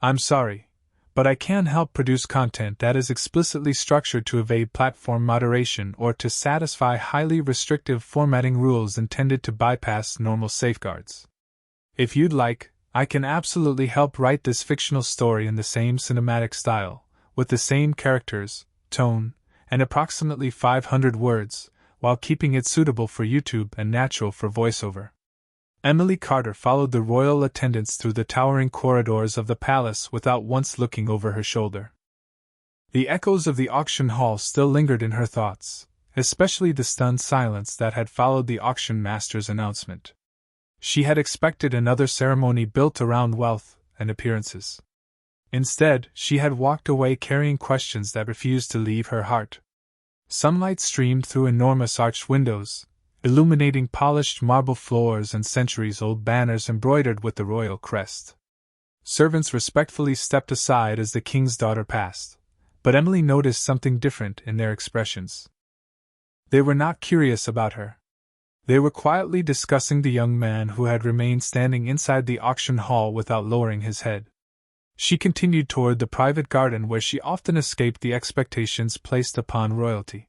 I'm sorry, but I can't help produce content that is explicitly structured to evade platform moderation or to satisfy highly restrictive formatting rules intended to bypass normal safeguards. If you'd like, I can absolutely help write this fictional story in the same cinematic style, with the same characters, tone, and approximately 500 words, while keeping it suitable for YouTube and natural for voiceover. Emily Carter followed the royal attendants through the towering corridors of the palace without once looking over her shoulder. The echoes of the auction hall still lingered in her thoughts, especially the stunned silence that had followed the auction master's announcement. She had expected another ceremony built around wealth and appearances. Instead, she had walked away carrying questions that refused to leave her heart. Sunlight streamed through enormous arched windows, illuminating polished marble floors and centuries-old banners embroidered with the royal crest. Servants respectfully stepped aside as the king's daughter passed, but Emily noticed something different in their expressions. They were not curious about her. They were quietly discussing the young man who had remained standing inside the auction hall without lowering his head. She continued toward the private garden where she often escaped the expectations placed upon royalty.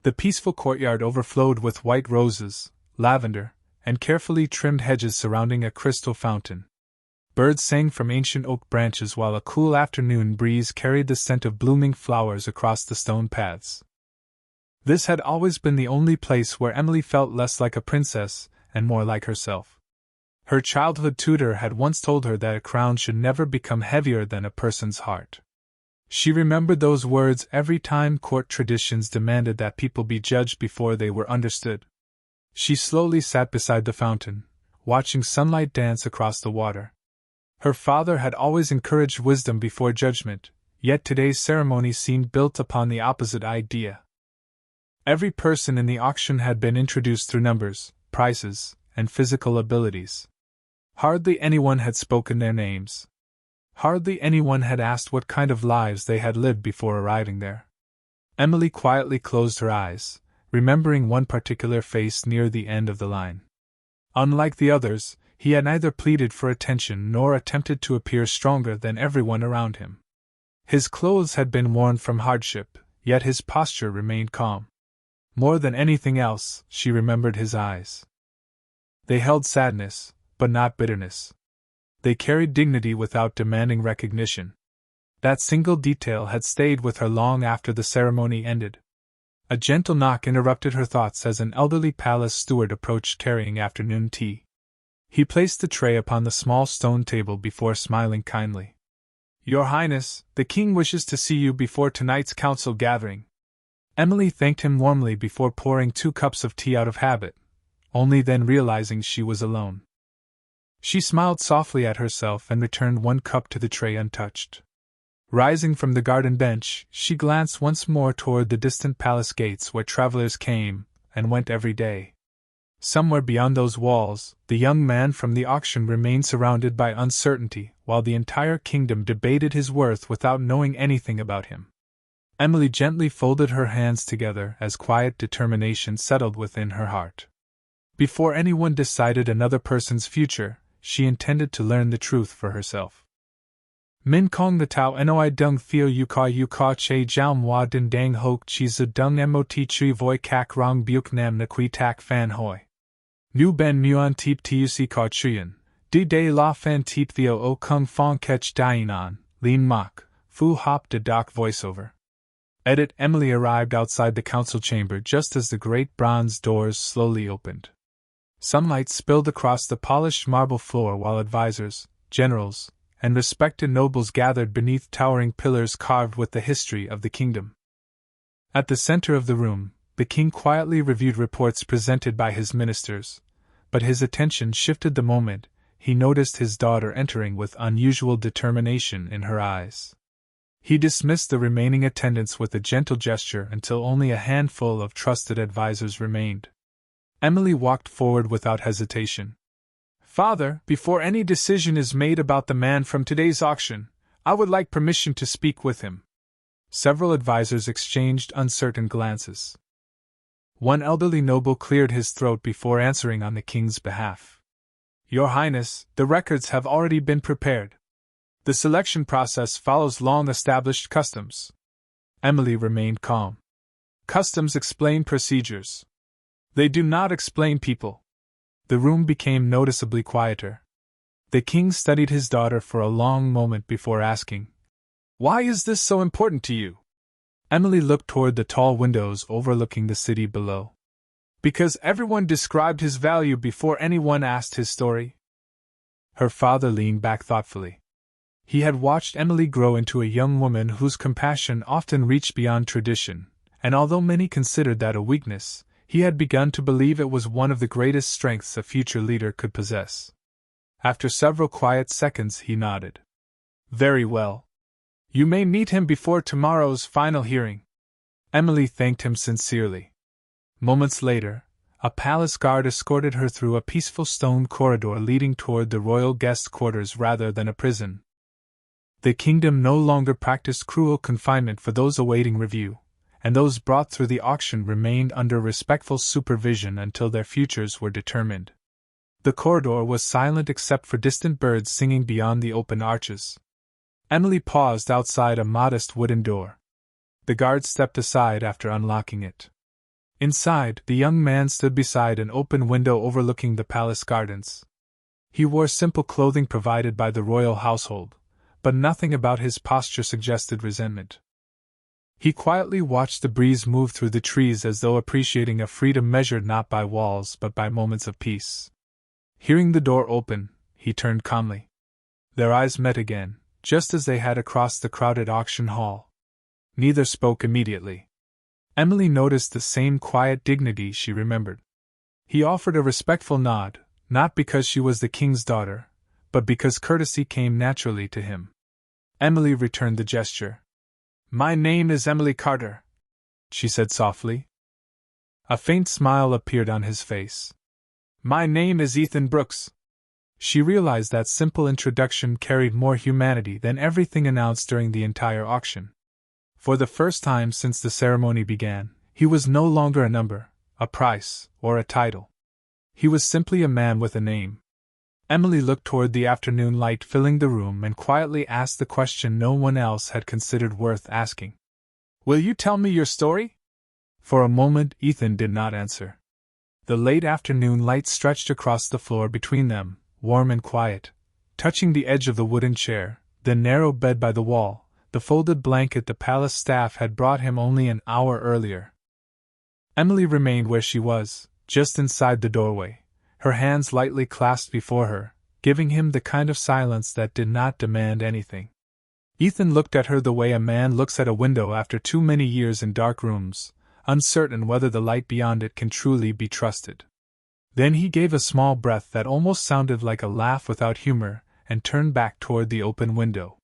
The peaceful courtyard overflowed with white roses, lavender, and carefully trimmed hedges surrounding a crystal fountain. Birds sang from ancient oak branches while a cool afternoon breeze carried the scent of blooming flowers across the stone paths. This had always been the only place where Emily felt less like a princess and more like herself. Her childhood tutor had once told her that a crown should never become heavier than a person's heart. She remembered those words every time court traditions demanded that people be judged before they were understood. She slowly sat beside the fountain, watching sunlight dance across the water. Her father had always encouraged wisdom before judgment, yet today's ceremony seemed built upon the opposite idea. Every person in the auction had been introduced through numbers, prices, and physical abilities. Hardly anyone had spoken their names. Hardly anyone had asked what kind of lives they had lived before arriving there. Emily quietly closed her eyes, remembering one particular face near the end of the line. Unlike the others, he had neither pleaded for attention nor attempted to appear stronger than everyone around him. His clothes had been worn from hardship, yet his posture remained calm. More than anything else, she remembered his eyes. They held sadness, but not bitterness. They carried dignity without demanding recognition. That single detail had stayed with her long after the ceremony ended. A gentle knock interrupted her thoughts as an elderly palace steward approached carrying afternoon tea. He placed the tray upon the small stone table before smiling kindly. "Your Highness, the king wishes to see you before tonight's council gathering." Emily thanked him warmly before pouring 2 cups of tea out of habit, only then realizing she was alone. She smiled softly at herself and returned 1 cup to the tray untouched. Rising from the garden bench, she glanced once more toward the distant palace gates where travelers came and went every day. Somewhere beyond those walls, the young man from the auction remained surrounded by uncertainty, while the entire kingdom debated his worth without knowing anything about him. Emily gently folded her hands together as quiet determination settled within her heart. Before anyone decided another person's future, she intended to learn the truth for herself. Min kong the tau noi dung theo yu ka che jiao moi din dang hoke chi zu dung mot chui voi kak rong buke nam na kui tak fan hoi. Nu ben muon tip tuc ka chuyen, di de la fan tip theo o kung fong kech dianan, lin mak, fu hop de doc voiceover. Edit. Emily arrived outside the council chamber just as the great bronze doors slowly opened. Sunlight spilled across the polished marble floor while advisors, generals, and respected nobles gathered beneath towering pillars carved with the history of the kingdom. At the center of the room, the king quietly reviewed reports presented by his ministers, but his attention shifted the moment he noticed his daughter entering with unusual determination in her eyes. He dismissed the remaining attendants with a gentle gesture until only a handful of trusted advisors remained. Emily walked forward without hesitation. "Father, before any decision is made about the man from today's auction, I would like permission to speak with him." Several advisors exchanged uncertain glances. One elderly noble cleared his throat before answering on the king's behalf. "Your Highness, the records have already been prepared." The selection process follows long-established customs. Emily remained calm. Customs explain procedures. They do not explain people. The room became noticeably quieter. The king studied his daughter for a long moment before asking, "Why is this so important to you?" Emily looked toward the tall windows overlooking the city below. "Because everyone described his value before anyone asked his story." Her father leaned back thoughtfully. He had watched Emily grow into a young woman whose compassion often reached beyond tradition, and although many considered that a weakness, he had begun to believe it was one of the greatest strengths a future leader could possess. After several quiet seconds, he nodded. "Very well. You may meet him before tomorrow's final hearing." Emily thanked him sincerely. Moments later, a palace guard escorted her through a peaceful stone corridor leading toward the royal guest quarters rather than a prison. The kingdom no longer practiced cruel confinement for those awaiting review, and those brought through the auction remained under respectful supervision until their futures were determined. The corridor was silent except for distant birds singing beyond the open arches. Emily paused outside a modest wooden door. The guard stepped aside after unlocking it. Inside, the young man stood beside an open window overlooking the palace gardens. He wore simple clothing provided by the royal household, but nothing about his posture suggested resentment. He quietly watched the breeze move through the trees as though appreciating a freedom measured not by walls but by moments of peace. Hearing the door open, he turned calmly. Their eyes met again, just as they had across the crowded auction hall. Neither spoke immediately. Emily noticed the same quiet dignity she remembered. He offered a respectful nod, not because she was the king's daughter, but because courtesy came naturally to him. Emily returned the gesture. "My name is Emily Carter," she said softly. A faint smile appeared on his face. "My name is Ethan Brooks." She realized that simple introduction carried more humanity than everything announced during the entire auction. For the first time since the ceremony began, he was no longer a number, a price, or a title. He was simply a man with a name. Emily looked toward the afternoon light filling the room and quietly asked the question no one else had considered worth asking. "Will you tell me your story?" For a moment, Ethan did not answer. The late afternoon light stretched across the floor between them, warm and quiet, touching the edge of the wooden chair, the narrow bed by the wall, the folded blanket the palace staff had brought him only an hour earlier. Emily remained where she was, just inside the doorway, her hands lightly clasped before her, giving him the kind of silence that did not demand anything. Ethan looked at her the way a man looks at a window after too many years in dark rooms, uncertain whether the light beyond it can truly be trusted. Then he gave a small breath that almost sounded like a laugh without humor, and turned back toward the open window.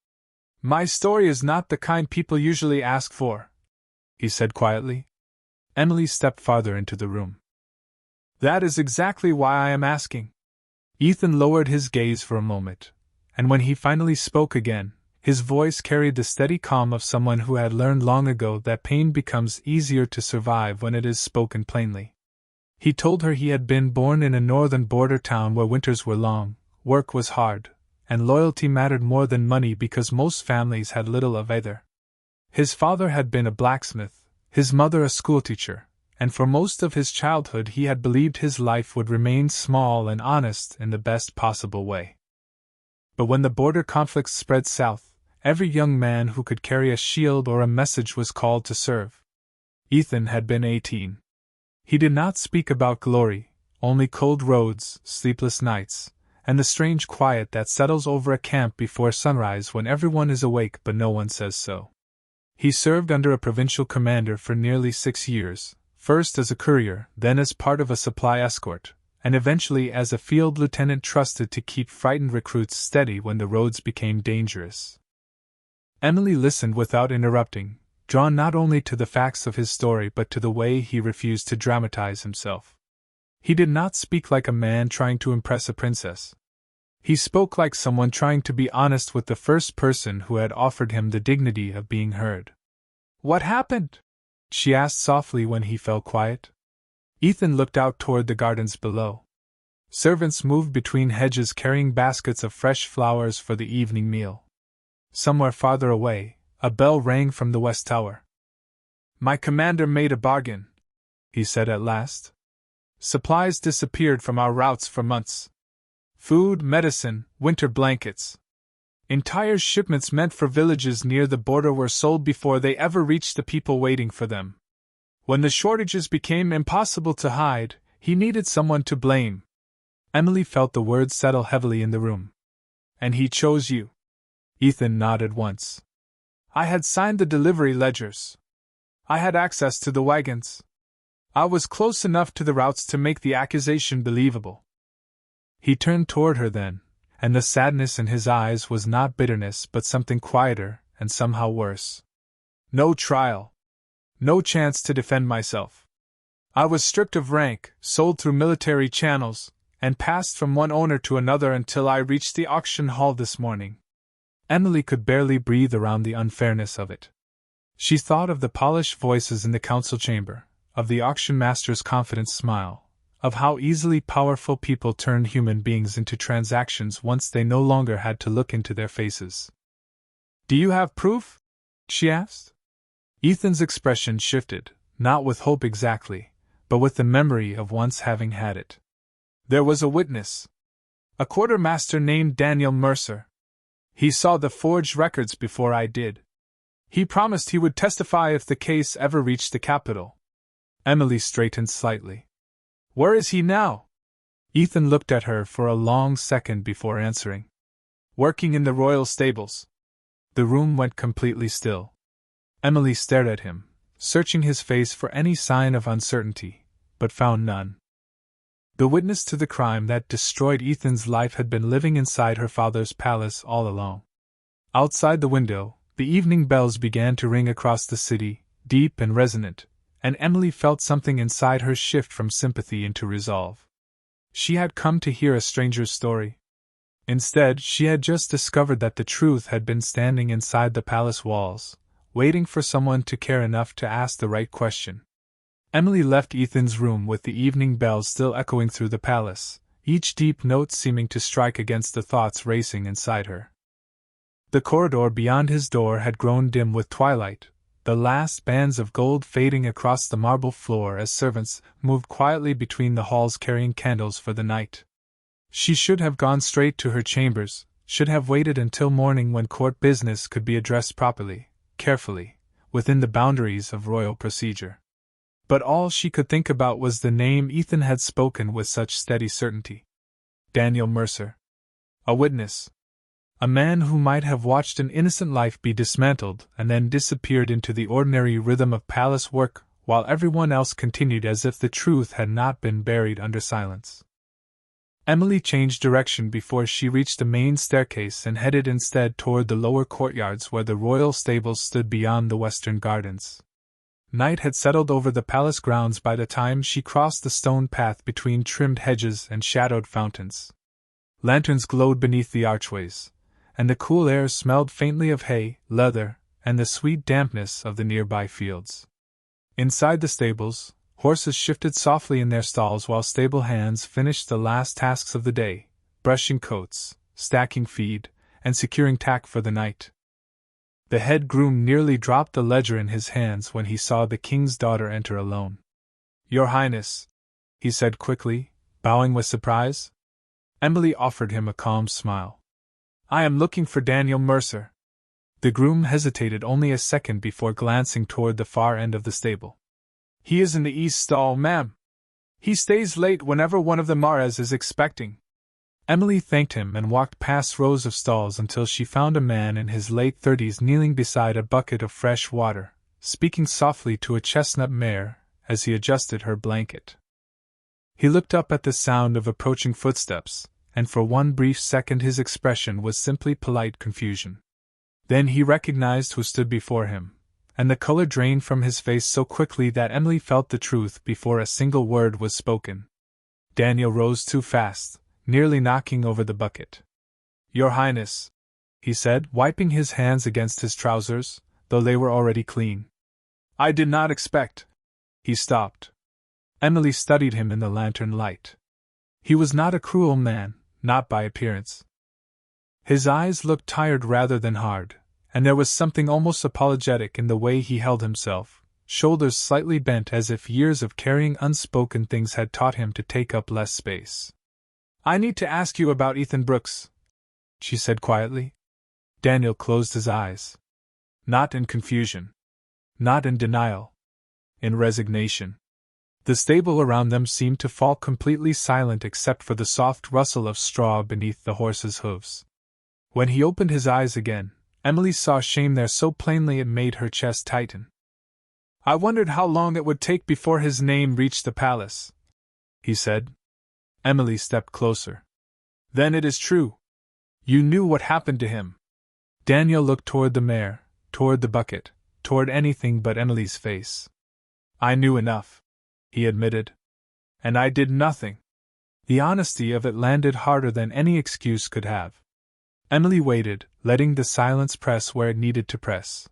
"My story is not the kind people usually ask for," he said quietly. Emily stepped farther into the room. "That is exactly why I am asking." Ethan lowered his gaze for a moment, and when he finally spoke again, his voice carried the steady calm of someone who had learned long ago that pain becomes easier to survive when it is spoken plainly. He told her he had been born in a northern border town where winters were long, work was hard, and loyalty mattered more than money because most families had little of either. His father had been a blacksmith, his mother a schoolteacher, and for most of his childhood he had believed his life would remain small and honest in the best possible way. But when the border conflicts spread south, every young man who could carry a shield or a message was called to serve. Ethan had been 18. He did not speak about glory, only cold roads, sleepless nights, and the strange quiet that settles over a camp before sunrise when everyone is awake but no one says so. He served under a provincial commander for nearly 6 years, first as a courier, then as part of a supply escort, and eventually as a field lieutenant trusted to keep frightened recruits steady when the roads became dangerous. Emily listened without interrupting, drawn not only to the facts of his story but to the way he refused to dramatize himself. He did not speak like a man trying to impress a princess. He spoke like someone trying to be honest with the first person who had offered him the dignity of being heard. "What happened?" she asked softly when he fell quiet. Ethan looked out toward the gardens below. Servants moved between hedges carrying baskets of fresh flowers for the evening meal. Somewhere farther away, a bell rang from the west tower. "My commander made a bargain," he said at last. "Supplies disappeared from our routes for months. Food, medicine, winter blankets. Entire shipments meant for villages near the border were sold before they ever reached the people waiting for them. When the shortages became impossible to hide, he needed someone to blame." Emily felt the words settle heavily in the room. "And he chose you?" Ethan nodded once. "I had signed the delivery ledgers. I had access to the wagons. I was close enough to the routes to make the accusation believable." He turned toward her then, and the sadness in his eyes was not bitterness but something quieter and somehow worse. "No trial. No chance to defend myself. I was stripped of rank, sold through military channels, and passed from one owner to another until I reached the auction hall this morning." Emily could barely breathe around the unfairness of it. She thought of the polished voices in the council chamber, of the auction master's confident smile, of how easily powerful people turned human beings into transactions once they no longer had to look into their faces. "Do you have proof?" she asked. Ethan's expression shifted, not with hope exactly, but with the memory of once having had it. "There was a witness. A quartermaster named Daniel Mercer. He saw the forged records before I did. He promised he would testify if the case ever reached the capital." Emily straightened slightly. "Where is he now?" Ethan looked at her for a long second before answering. "Working in the royal stables." The room went completely still. Emily stared at him, searching his face for any sign of uncertainty, but found none. The witness to the crime that destroyed Ethan's life had been living inside her father's palace all along. Outside the window, the evening bells began to ring across the city, deep and resonant, and Emily felt something inside her shift from sympathy into resolve. She had come to hear a stranger's story. Instead, she had just discovered that the truth had been standing inside the palace walls, waiting for someone to care enough to ask the right question. Emily left Ethan's room with the evening bells still echoing through the palace, each deep note seeming to strike against the thoughts racing inside her. The corridor beyond his door had grown dim with twilight, the last bands of gold fading across the marble floor as servants moved quietly between the halls carrying candles for the night. She should have gone straight to her chambers, should have waited until morning when court business could be addressed properly, carefully, within the boundaries of royal procedure. But all she could think about was the name Ethan had spoken with such steady certainty. Daniel Mercer. A witness. A man who might have watched an innocent life be dismantled and then disappeared into the ordinary rhythm of palace work, while everyone else continued as if the truth had not been buried under silence. Emily changed direction before she reached the main staircase and headed instead toward the lower courtyards where the royal stables stood beyond the western gardens. Night had settled over the palace grounds by the time she crossed the stone path between trimmed hedges and shadowed fountains. Lanterns glowed beneath the archways, and the cool air smelled faintly of hay, leather, and the sweet dampness of the nearby fields. Inside the stables, horses shifted softly in their stalls while stable hands finished the last tasks of the day, brushing coats, stacking feed, and securing tack for the night. The head groom nearly dropped the ledger in his hands when he saw the king's daughter enter alone. "Your Highness," he said quickly, bowing with surprise. Emily offered him a calm smile. "I am looking for Daniel Mercer." The groom hesitated only a second before glancing toward the far end of the stable. "He is in the east stall, ma'am. He stays late whenever one of the Maras is expecting." Emily thanked him and walked past rows of stalls until she found a man in his late 30s kneeling beside a bucket of fresh water, speaking softly to a chestnut mare as he adjusted her blanket. He looked up at the sound of approaching footsteps, and for one brief second his expression was simply polite confusion. Then he recognized who stood before him, and the color drained from his face so quickly that Emily felt the truth before a single word was spoken. Daniel rose too fast, nearly knocking over the bucket. "Your Highness," he said, wiping his hands against his trousers, though they were already clean. "I did not expect—" He stopped. Emily studied him in the lantern light. He was not a cruel man, not by appearance. His eyes looked tired rather than hard, and there was something almost apologetic in the way he held himself, shoulders slightly bent as if years of carrying unspoken things had taught him to take up less space. "I need to ask you about Ethan Brooks," she said quietly. Daniel closed his eyes. Not in confusion. Not in denial. In resignation. The stable around them seemed to fall completely silent except for the soft rustle of straw beneath the horse's hooves. When he opened his eyes again, Emily saw shame there so plainly it made her chest tighten. "I wondered how long it would take before his name reached the palace," he said. Emily stepped closer. "Then it is true. You knew what happened to him." Daniel looked toward the mare, toward the bucket, toward anything but Emily's face. "I knew enough," he admitted. "And I did nothing." The honesty of it landed harder than any excuse could have. Emily waited, letting the silence press where it needed to press.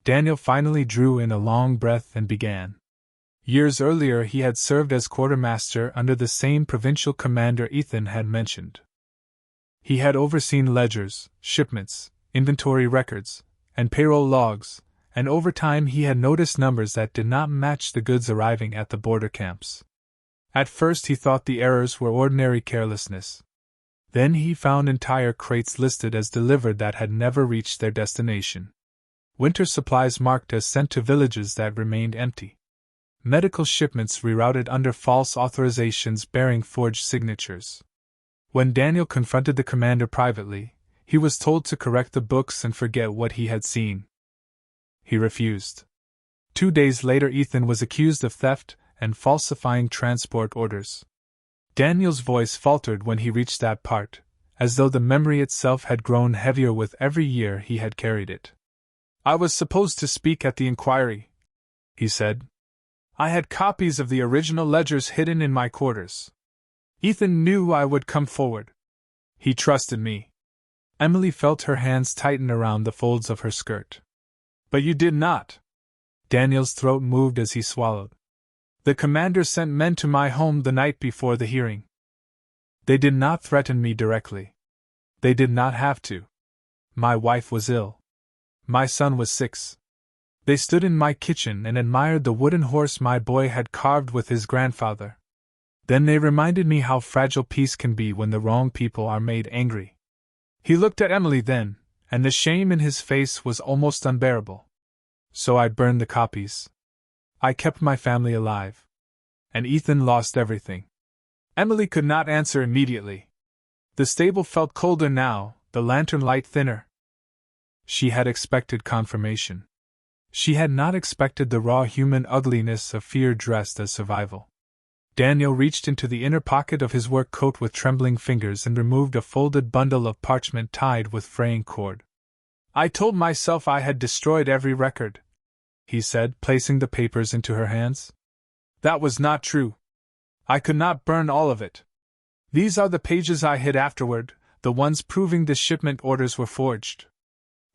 Daniel finally drew in a long breath and began. Years earlier he had served as quartermaster under the same provincial commander Ethan had mentioned. He had overseen ledgers, shipments, inventory records, and payroll logs, and over time he had noticed numbers that did not match the goods arriving at the border camps. At first he thought the errors were ordinary carelessness. Then he found entire crates listed as delivered that had never reached their destination. Winter supplies marked as sent to villages that remained empty. Medical shipments rerouted under false authorizations bearing forged signatures. When Daniel confronted the commander privately, he was told to correct the books and forget what he had seen. He refused. 2 days later Ethan was accused of theft and falsifying transport orders. Daniel's voice faltered when he reached that part, as though the memory itself had grown heavier with every year he had carried it. "I was supposed to speak at the inquiry," he said. "I had copies of the original ledgers hidden in my quarters. Ethan knew I would come forward. He trusted me." Emily felt her hands tighten around the folds of her skirt. "But you did not." Daniel's throat moved as he swallowed. "The commander sent men to my home the night before the hearing. They did not threaten me directly. They did not have to. My wife was ill. My son was 6. They stood in my kitchen and admired the wooden horse my boy had carved with his grandfather. Then they reminded me how fragile peace can be when the wrong people are made angry." He looked at Emily then, and the shame in his face was almost unbearable. "So I burned the copies. I kept my family alive. And Ethan lost everything." Emily could not answer immediately. The stable felt colder now, the lantern light thinner. She had expected confirmation. She had not expected the raw human ugliness of fear dressed as survival. Daniel reached into the inner pocket of his work coat with trembling fingers and removed a folded bundle of parchment tied with fraying cord. "I told myself I had destroyed every record," he said, placing the papers into her hands. "That was not true. I could not burn all of it. These are the pages I hid afterward, the ones proving the shipment orders were forged.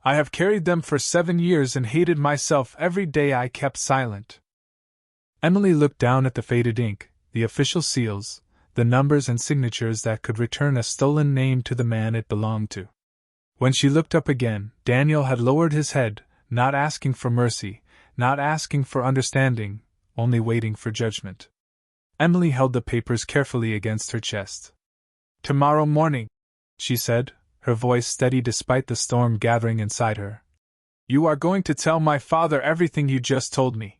I have carried them for 7 years and hated myself every day I kept silent." Emily looked down at the faded ink, the official seals, the numbers and signatures that could return a stolen name to the man it belonged to. When she looked up again, Daniel had lowered his head, not asking for mercy, not asking for understanding, only waiting for judgment. Emily held the papers carefully against her chest. "Tomorrow morning," she said, her voice steady despite the storm gathering inside her. "You are going to tell my father everything you just told me."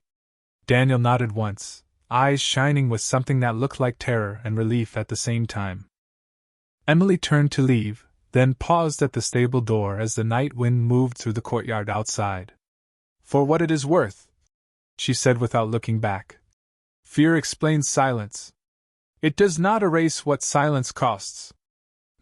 Daniel nodded once, eyes shining with something that looked like terror and relief at the same time. Emily turned to leave, then paused at the stable door as the night wind moved through the courtyard outside. "For what it is worth," she said without looking back. "Fear explains silence. It does not erase what silence costs."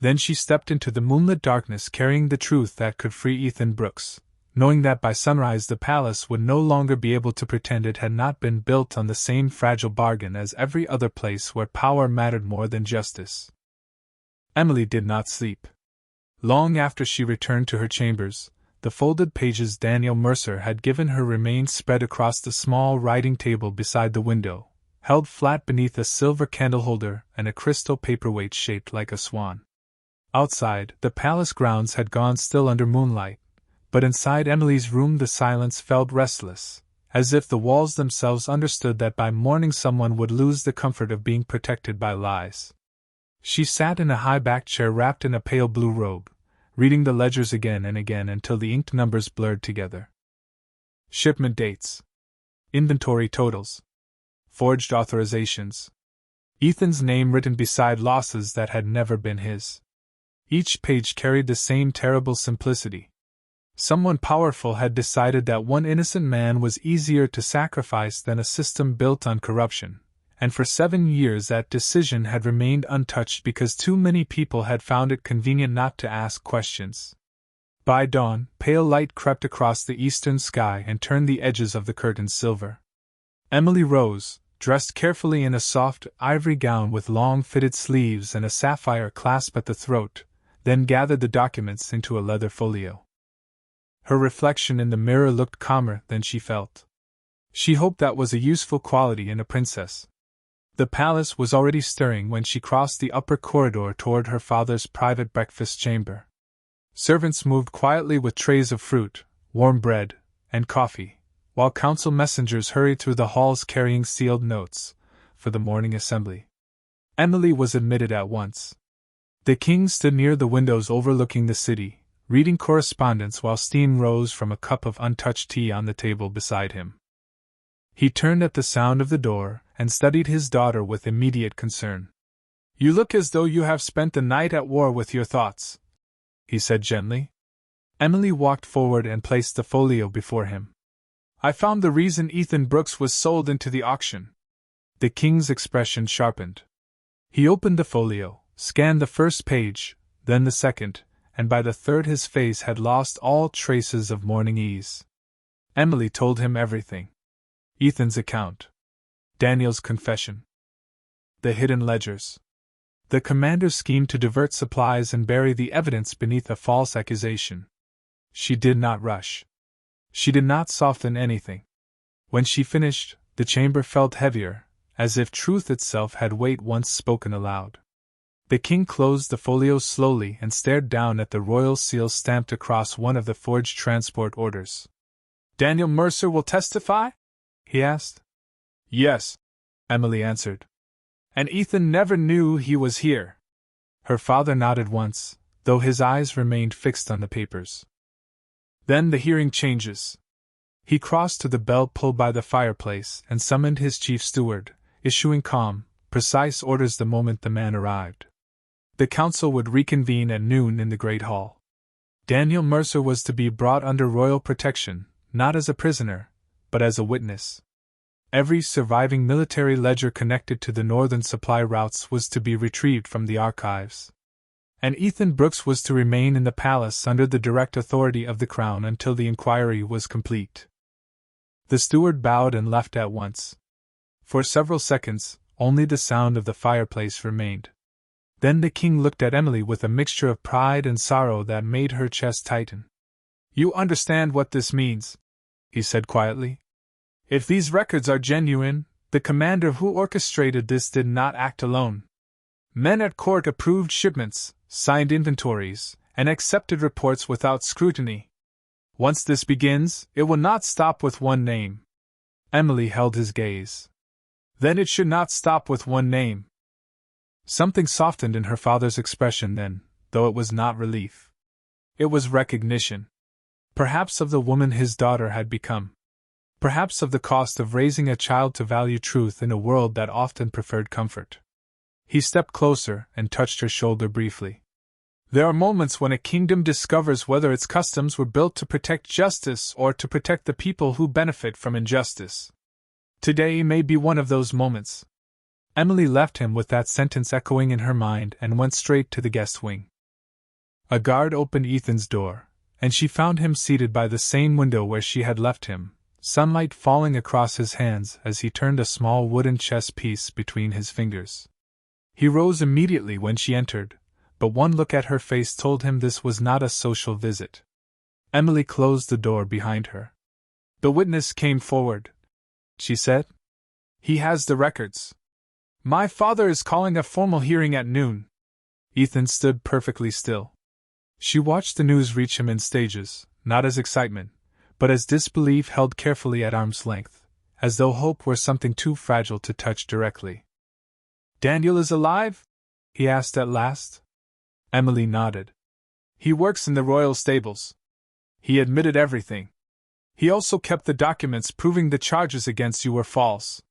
Then she stepped into the moonlit darkness carrying the truth that could free Ethan Brooks, knowing that by sunrise the palace would no longer be able to pretend it had not been built on the same fragile bargain as every other place where power mattered more than justice. Emily did not sleep. Long after she returned to her chambers, the folded pages Daniel Mercer had given her remained spread across the small writing table beside the window, held flat beneath a silver candle holder and a crystal paperweight shaped like a swan. Outside, the palace grounds had gone still under moonlight, But inside Emily's room the silence felt restless, as if the walls themselves understood that by morning someone would lose the comfort of being protected by lies. She sat in a high-backed chair wrapped in a pale blue robe, reading the ledgers again and again until the inked numbers blurred together. Shipment dates. Inventory totals. Forged authorizations. Ethan's name written beside losses that had never been his. Each page carried the same terrible simplicity. Someone powerful had decided that one innocent man was easier to sacrifice than a system built on corruption, and for 7 years that decision had remained untouched because too many people had found it convenient not to ask questions. By dawn, pale light crept across the eastern sky and turned the edges of the curtains silver. Emily rose, dressed carefully in a soft, ivory gown with long fitted sleeves and a sapphire clasp at the throat, then gathered the documents into a leather folio. Her reflection in the mirror looked calmer than she felt. She hoped that was a useful quality in a princess. The palace was already stirring when she crossed the upper corridor toward her father's private breakfast chamber. Servants moved quietly with trays of fruit, warm bread, and coffee, while council messengers hurried through the halls carrying sealed notes for the morning assembly. Emily was admitted at once. The king stood near the windows overlooking the city, reading correspondence while steam rose from a cup of untouched tea on the table beside him. He turned at the sound of the door and studied his daughter with immediate concern. "You look as though you have spent the night at war with your thoughts," he said gently. Emily walked forward and placed the folio before him. "I found the reason Ethan Brooks was sold into the auction." The king's expression sharpened. He opened the folio, scanned the first page, then the second, and by the third his face had lost all traces of morning ease. Emily told him everything. Ethan's account. Daniel's confession. The hidden ledgers. The commander's scheme to divert supplies and bury the evidence beneath a false accusation. She did not rush. She did not soften anything. When she finished, the chamber felt heavier, as if truth itself had weight once spoken aloud. The king closed the folio slowly and stared down at the royal seal stamped across one of the forged transport orders. "Daniel Mercer will testify?" he asked. "Yes," Emily answered. "And Ethan never knew he was here." Her father nodded once, though his eyes remained fixed on the papers. Then the hearing changes. He crossed to the bell pull by the fireplace and summoned his chief steward, issuing calm, precise orders the moment the man arrived. The council would reconvene at noon in the Great Hall. Daniel Mercer was to be brought under royal protection, not as a prisoner, but as a witness. Every surviving military ledger connected to the northern supply routes was to be retrieved from the archives. And Ethan Brooks was to remain in the palace under the direct authority of the crown until the inquiry was complete. The steward bowed and left at once. For several seconds, only the sound of the fireplace remained. Then the king looked at Emily with a mixture of pride and sorrow that made her chest tighten. "You understand what this means," he said quietly. "If these records are genuine, the commander who orchestrated this did not act alone. Men at court approved shipments, signed inventories, and accepted reports without scrutiny. Once this begins, it will not stop with one name." Emily held his gaze. "Then it should not stop with one name." Something softened in her father's expression then, though it was not relief. It was recognition. Perhaps of the woman his daughter had become. Perhaps of the cost of raising a child to value truth in a world that often preferred comfort. He stepped closer and touched her shoulder briefly. "There are moments when a kingdom discovers whether its customs were built to protect justice or to protect the people who benefit from injustice. Today may be one of those moments." Emily left him with that sentence echoing in her mind and went straight to the guest wing. A guard opened Ethan's door, and she found him seated by the same window where she had left him, sunlight falling across his hands as he turned a small wooden chess piece between his fingers. He rose immediately when she entered, but one look at her face told him this was not a social visit. Emily closed the door behind her. "The witness came forward," she said. "He has the records. My father is calling a formal hearing at noon." Ethan stood perfectly still. She watched the news reach him in stages, not as excitement, but as disbelief held carefully at arm's length, as though hope were something too fragile to touch directly. "Daniel is alive?" he asked at last. Emily nodded. "He works in the royal stables. He admitted everything. He also kept the documents proving the charges against you were false."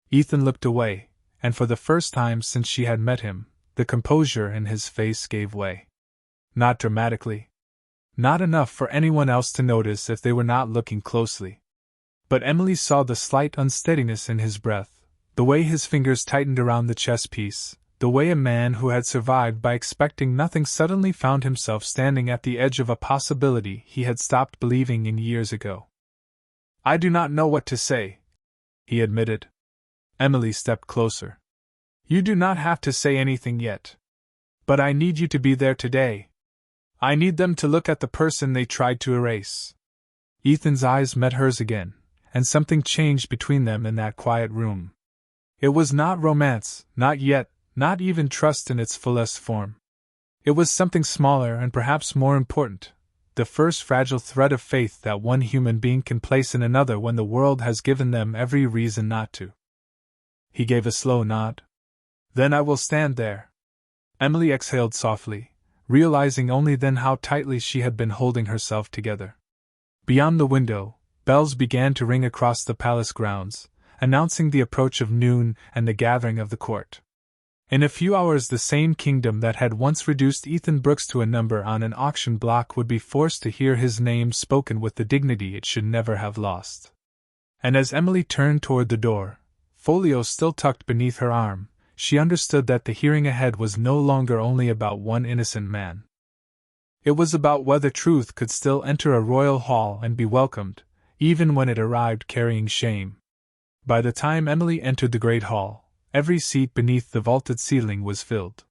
Ethan looked away, and for the first time since she had met him, the composure in his face gave way. Not dramatically. Not enough for anyone else to notice if they were not looking closely. But Emily saw the slight unsteadiness in his breath, the way his fingers tightened around the chess piece, the way a man who had survived by expecting nothing suddenly found himself standing at the edge of a possibility he had stopped believing in years ago. "I do not know what to say," he admitted. Emily stepped closer. "You do not have to say anything yet. But I need you to be there today. I need them to look at the person they tried to erase." Ethan's eyes met hers again, and something changed between them in that quiet room. It was not romance, not yet, not even trust in its fullest form. It was something smaller and perhaps more important, the first fragile thread of faith that one human being can place in another when the world has given them every reason not to. He gave a slow nod. "Then I will stand there." Emily exhaled softly, realizing only then how tightly she had been holding herself together. Beyond the window, bells began to ring across the palace grounds, announcing the approach of noon and the gathering of the court. In a few hours the same kingdom that had once reduced Ethan Brooks to a number on an auction block would be forced to hear his name spoken with the dignity it should never have lost. And as Emily turned toward the door, folio still tucked beneath her arm, she understood that the hearing ahead was no longer only about one innocent man. It was about whether truth could still enter a royal hall and be welcomed, even when it arrived carrying shame. By the time Emily entered the great hall, every seat beneath the vaulted ceiling was filled.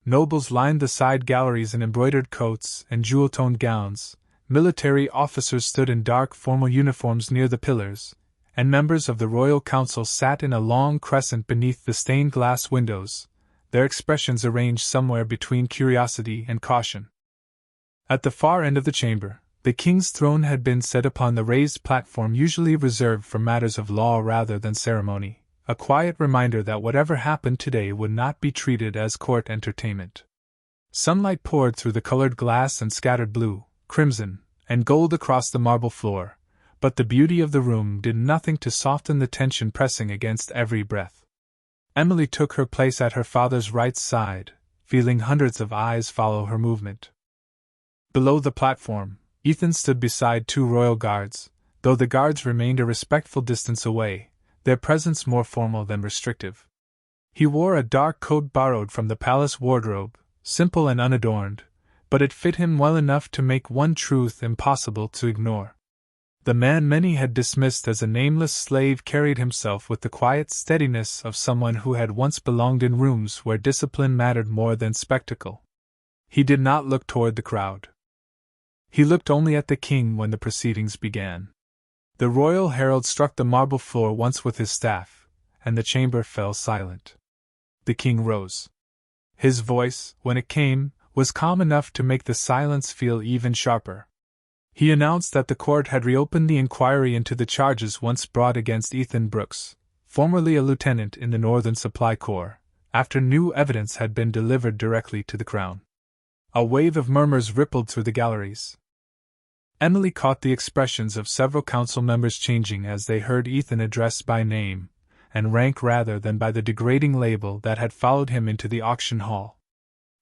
Nobles lined the side galleries in embroidered coats and jewel-toned gowns, military officers stood in dark formal uniforms near the pillars, and members of the royal council sat in a long crescent beneath the stained-glass windows, their expressions arranged somewhere between curiosity and caution. At the far end of the chamber, the king's throne had been set upon the raised platform usually reserved for matters of law rather than ceremony, a quiet reminder that whatever happened today would not be treated as court entertainment. Sunlight poured through the colored glass and scattered blue, crimson, and gold across the marble floor, but the beauty of the room did nothing to soften the tension pressing against every breath. Emily took her place at her father's right side, feeling hundreds of eyes follow her movement. Below the platform, Ethan stood beside two royal guards, though the guards remained a respectful distance away, their presence more formal than restrictive. He wore a dark coat borrowed from the palace wardrobe, simple and unadorned, but it fit him well enough to make one truth impossible to ignore. The man many had dismissed as a nameless slave carried himself with the quiet steadiness of someone who had once belonged in rooms where discipline mattered more than spectacle. He did not look toward the crowd. He looked only at the king when the proceedings began. The royal herald struck the marble floor once with his staff, and the chamber fell silent. The king rose. His voice, when it came, was calm enough to make the silence feel even sharper. He announced that the court had reopened the inquiry into the charges once brought against Ethan Brooks, formerly a lieutenant in the Northern Supply Corps, after new evidence had been delivered directly to the Crown. A wave of murmurs rippled through the galleries. Emily caught the expressions of several council members changing as they heard Ethan addressed by name and rank rather than by the degrading label that had followed him into the auction hall.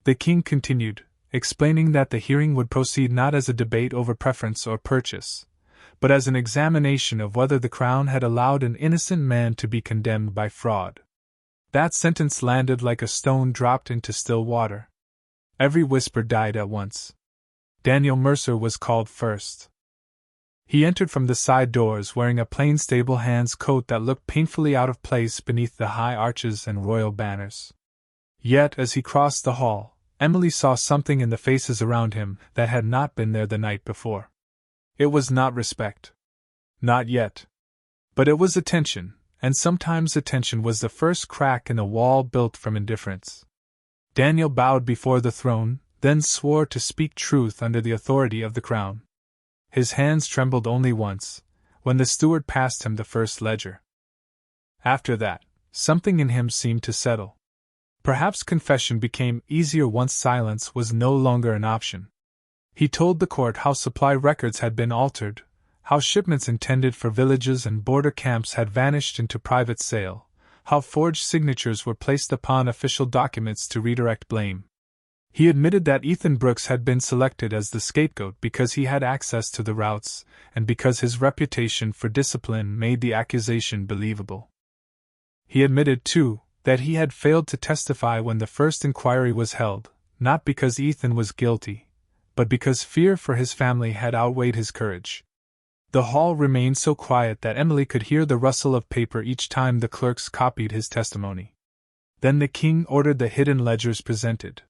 The king continued, explaining that the hearing would proceed not as a debate over preference or purchase, but as an examination of whether the Crown had allowed an innocent man to be condemned by fraud. That sentence landed like a stone dropped into still water. Every whisper died at once. Daniel Mercer was called first. He entered from the side doors wearing a plain stable hands coat that looked painfully out of place beneath the high arches and royal banners. Yet as he crossed the hall, Emily saw something in the faces around him that had not been there the night before. It was not respect. Not yet. But it was attention, and sometimes attention was the first crack in the wall built from indifference. Daniel bowed before the throne, then swore to speak truth under the authority of the Crown. His hands trembled only once, when the steward passed him the first ledger. After that, something in him seemed to settle. Perhaps confession became easier once silence was no longer an option. He told the court how supply records had been altered, how shipments intended for villages and border camps had vanished into private sale, how forged signatures were placed upon official documents to redirect blame. He admitted that Ethan Brooks had been selected as the scapegoat because he had access to the routes, and because his reputation for discipline made the accusation believable. He admitted, too, that he had failed to testify when the first inquiry was held, not because Ethan was guilty, but because fear for his family had outweighed his courage. The hall remained so quiet that Emily could hear the rustle of paper each time the clerks copied his testimony. Then the king ordered the hidden ledgers presented.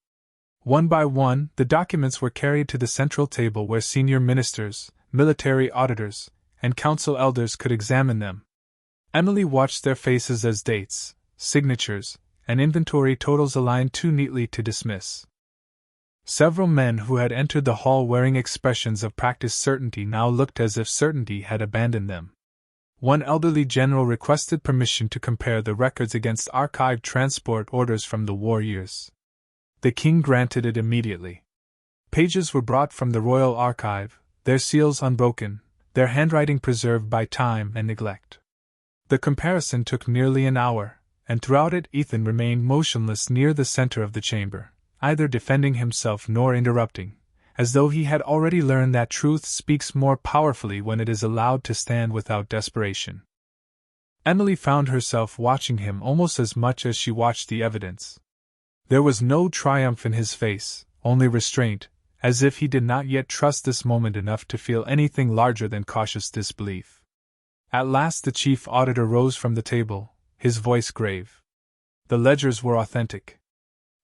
One by one, the documents were carried to the central table where senior ministers, military auditors, and council elders could examine them. Emily watched their faces as dates, signatures, and inventory totals aligned too neatly to dismiss. Several men who had entered the hall wearing expressions of practiced certainty now looked as if certainty had abandoned them. One elderly general requested permission to compare the records against archived transport orders from the war years. The king granted it immediately. Pages were brought from the royal archive, their seals unbroken, their handwriting preserved by time and neglect. The comparison took nearly an hour, and throughout it Ethan remained motionless near the center of the chamber, either defending himself nor interrupting, as though he had already learned that truth speaks more powerfully when it is allowed to stand without desperation. Emily found herself watching him almost as much as she watched the evidence. There was no triumph in his face, only restraint, as if he did not yet trust this moment enough to feel anything larger than cautious disbelief. At last the chief auditor rose from the table, his voice grave. The ledgers were authentic.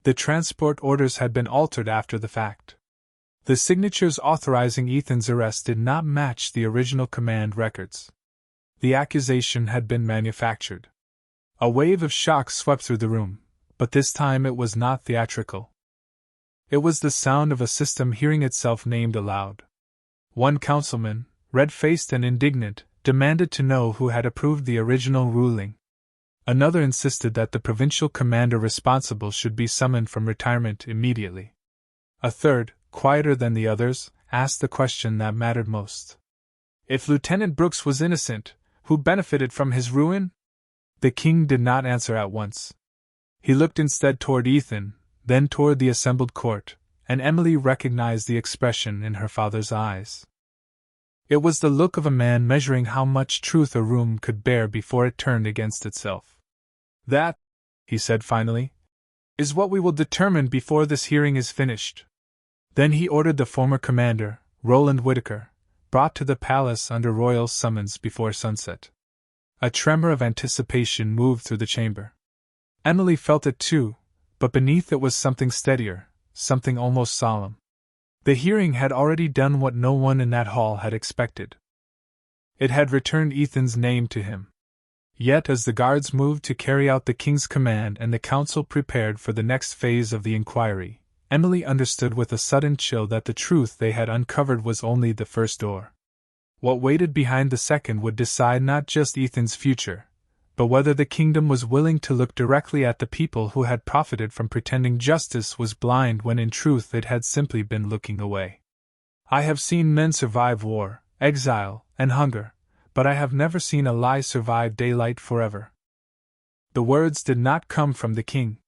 The transport orders had been altered after the fact. The signatures authorizing Ethan's arrest did not match the original command records. The accusation had been manufactured. A wave of shock swept through the room, but this time it was not theatrical. It was the sound of a system hearing itself named aloud. One councilman, red-faced and indignant, demanded to know who had approved the original ruling. Another insisted that the provincial commander responsible should be summoned from retirement immediately. A third, quieter than the others, asked the question that mattered most. If Lieutenant Brooks was innocent, who benefited from his ruin? The king did not answer at once. He looked instead toward Ethan, then toward the assembled court, and Emily recognized the expression in her father's eyes. It was the look of a man measuring how much truth a room could bear before it turned against itself. That, he said finally, is what we will determine before this hearing is finished. Then he ordered the former commander, Roland Whitaker, brought to the palace under royal summons before sunset. A tremor of anticipation moved through the chamber. Emily felt it too, but beneath it was something steadier, something almost solemn. The hearing had already done what no one in that hall had expected. It had returned Ethan's name to him. Yet as the guards moved to carry out the king's command and the council prepared for the next phase of the inquiry, Emily understood with a sudden chill that the truth they had uncovered was only the first door. What waited behind the second would decide not just Ethan's future, but whether the kingdom was willing to look directly at the people who had profited from pretending justice was blind when in truth it had simply been looking away. I have seen men survive war, exile, and hunger, but I have never seen a lie survive daylight forever. The words did not come from the king.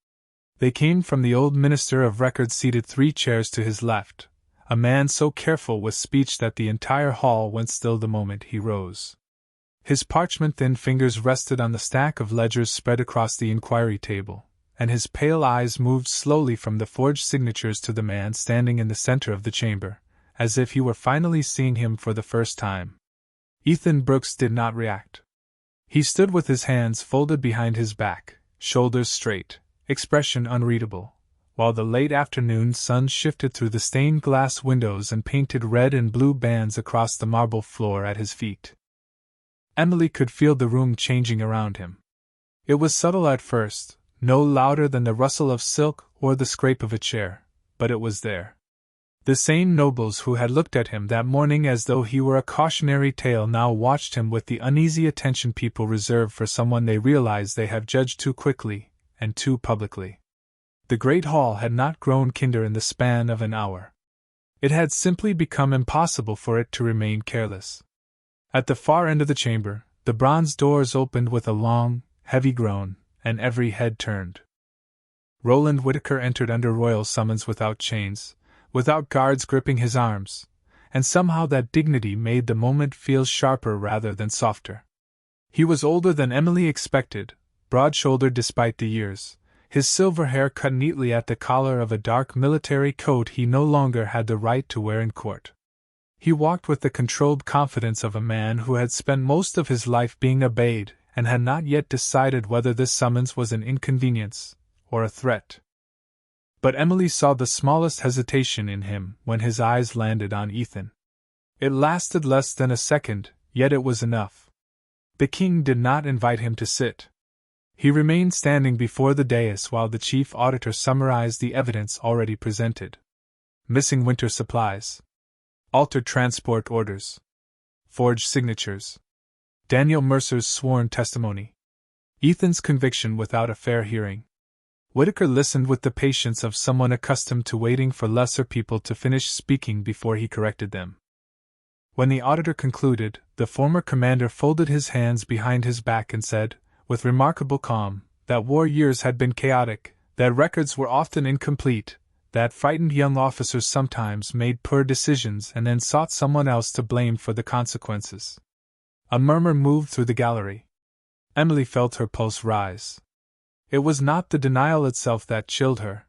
They came from the old minister of records seated 3 chairs to his left, a man so careful with speech that the entire hall went still the moment he rose. His parchment-thin fingers rested on the stack of ledgers spread across the inquiry table, and his pale eyes moved slowly from the forged signatures to the man standing in the center of the chamber, as if he were finally seeing him for the first time. Ethan Brooks did not react. He stood with his hands folded behind his back, shoulders straight, expression unreadable, while the late afternoon sun shifted through the stained glass windows and painted red and blue bands across the marble floor at his feet. Emily could feel the room changing around him. It was subtle at first, no louder than the rustle of silk or the scrape of a chair, but it was there. The same nobles who had looked at him that morning as though he were a cautionary tale now watched him with the uneasy attention people reserve for someone they realize they have judged too quickly, and too publicly. The great hall had not grown kinder in the span of an hour. It had simply become impossible for it to remain careless. At the far end of the chamber, the bronze doors opened with a long, heavy groan, and every head turned. Roland Whittaker entered under royal summons without chains, without guards gripping his arms, and somehow that dignity made the moment feel sharper rather than softer. He was older than Emily expected, broad-shouldered despite the years, his silver hair cut neatly at the collar of a dark military coat he no longer had the right to wear in court. He walked with the controlled confidence of a man who had spent most of his life being obeyed and had not yet decided whether this summons was an inconvenience or a threat. But Emily saw the smallest hesitation in him when his eyes landed on Ethan. It lasted less than a second, yet it was enough. The king did not invite him to sit. He remained standing before the dais while the chief auditor summarized the evidence already presented. Missing winter supplies. Altered transport orders. Forged signatures. Daniel Mercer's sworn testimony. Ethan's conviction without a fair hearing. Whittaker listened with the patience of someone accustomed to waiting for lesser people to finish speaking before he corrected them. When the auditor concluded, the former commander folded his hands behind his back and said, with remarkable calm, that war years had been chaotic, that records were often incomplete, that frightened young officers sometimes made poor decisions and then sought someone else to blame for the consequences. A murmur moved through the gallery. Emily felt her pulse rise. It was not the denial itself that chilled her.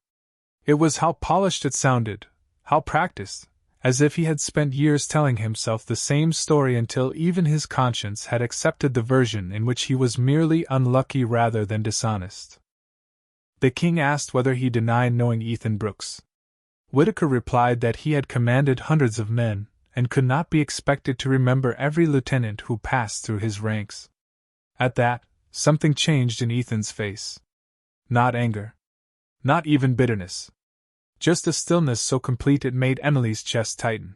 It was how polished it sounded, how practiced, as if he had spent years telling himself the same story until even his conscience had accepted the version in which he was merely unlucky rather than dishonest. The king asked whether he denied knowing Ethan Brooks. Whittaker replied that he had commanded hundreds of men, and could not be expected to remember every lieutenant who passed through his ranks. At that, something changed in Ethan's face. Not anger. Not even bitterness. Just a stillness so complete it made Emily's chest tighten.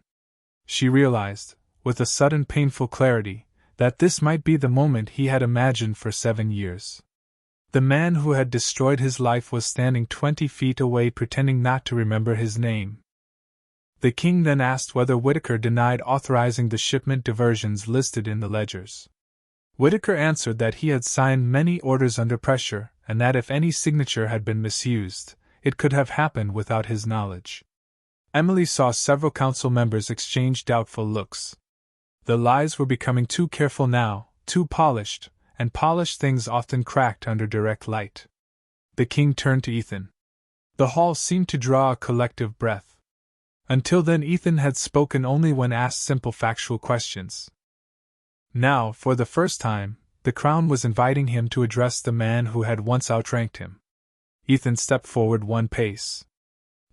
She realized, with a sudden painful clarity, that this might be the moment he had imagined for 7 years. The man who had destroyed his life was standing 20 feet away pretending not to remember his name. The king then asked whether Whittaker denied authorizing the shipment diversions listed in the ledgers. Whittaker answered that he had signed many orders under pressure, and that if any signature had been misused, it could have happened without his knowledge. Emily saw several council members exchange doubtful looks. The lies were becoming too careful now, too polished, and polished things often cracked under direct light. The king turned to Ethan. The hall seemed to draw a collective breath. Until then Ethan had spoken only when asked simple factual questions. Now, for the first time, the crown was inviting him to address the man who had once outranked him. Ethan stepped forward 1 pace.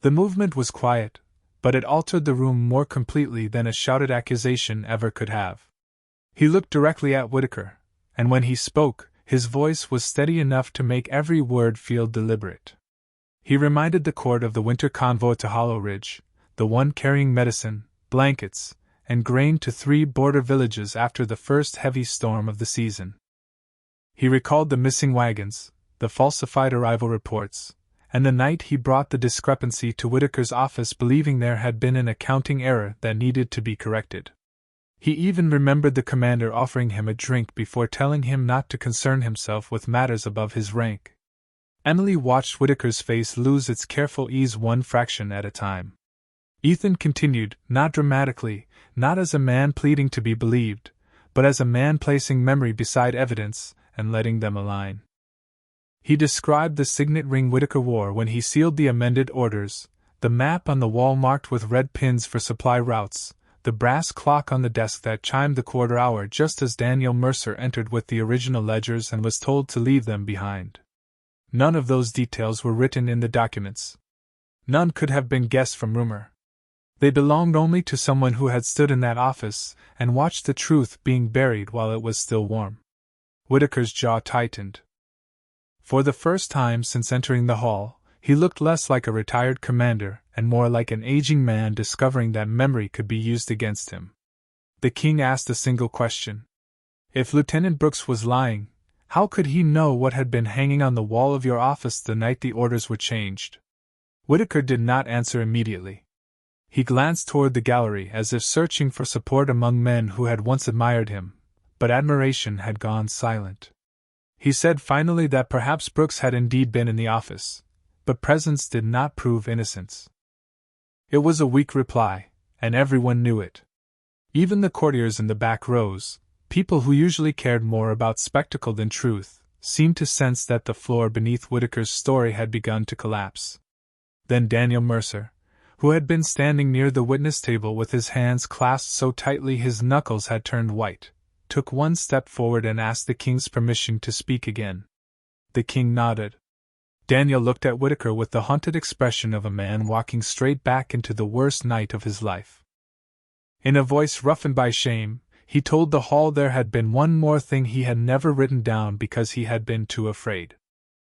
The movement was quiet, but it altered the room more completely than a shouted accusation ever could have. He looked directly at Whittaker, and when he spoke, his voice was steady enough to make every word feel deliberate. He reminded the court of the winter convoy to Hollow Ridge, the one carrying medicine, blankets, and grain to 3 border villages after the first heavy storm of the season. He recalled the missing wagons, the falsified arrival reports, and the night he brought the discrepancy to Whittaker's office believing there had been an accounting error that needed to be corrected. He even remembered the commander offering him a drink before telling him not to concern himself with matters above his rank. Emily watched Whittaker's face lose its careful ease 1 fraction at a time. Ethan continued, not dramatically, not as a man pleading to be believed, but as a man placing memory beside evidence and letting them align. He described the signet ring Whittaker wore when he sealed the amended orders, the map on the wall marked with red pins for supply routes, the brass clock on the desk that chimed the quarter hour just as Daniel Mercer entered with the original ledgers and was told to leave them behind. None of those details were written in the documents. None could have been guessed from rumor. They belonged only to someone who had stood in that office and watched the truth being buried while it was still warm. Whittaker's jaw tightened. For the first time since entering the hall, He looked less like a retired commander and more like an aging man discovering that memory could be used against him. The king asked a single question. If Lieutenant Brooks was lying, how could he know what had been hanging on the wall of your office the night the orders were changed? Whitaker did not answer immediately. He glanced toward the gallery as if searching for support among men who had once admired him, but admiration had gone silent. He said finally that perhaps Brooks had indeed been in the office, but presence did not prove innocence. It was a weak reply, and everyone knew it. Even the courtiers in the back rows, people who usually cared more about spectacle than truth, seemed to sense that the floor beneath Whitaker's story had begun to collapse. Then Daniel Mercer, who had been standing near the witness table with his hands clasped so tightly his knuckles had turned white, took one step forward and asked the king's permission to speak again. The king nodded. Daniel looked at Whitaker with the haunted expression of a man walking straight back into the worst night of his life. In a voice roughened by shame, he told the hall there had been one more thing he had never written down because he had been too afraid.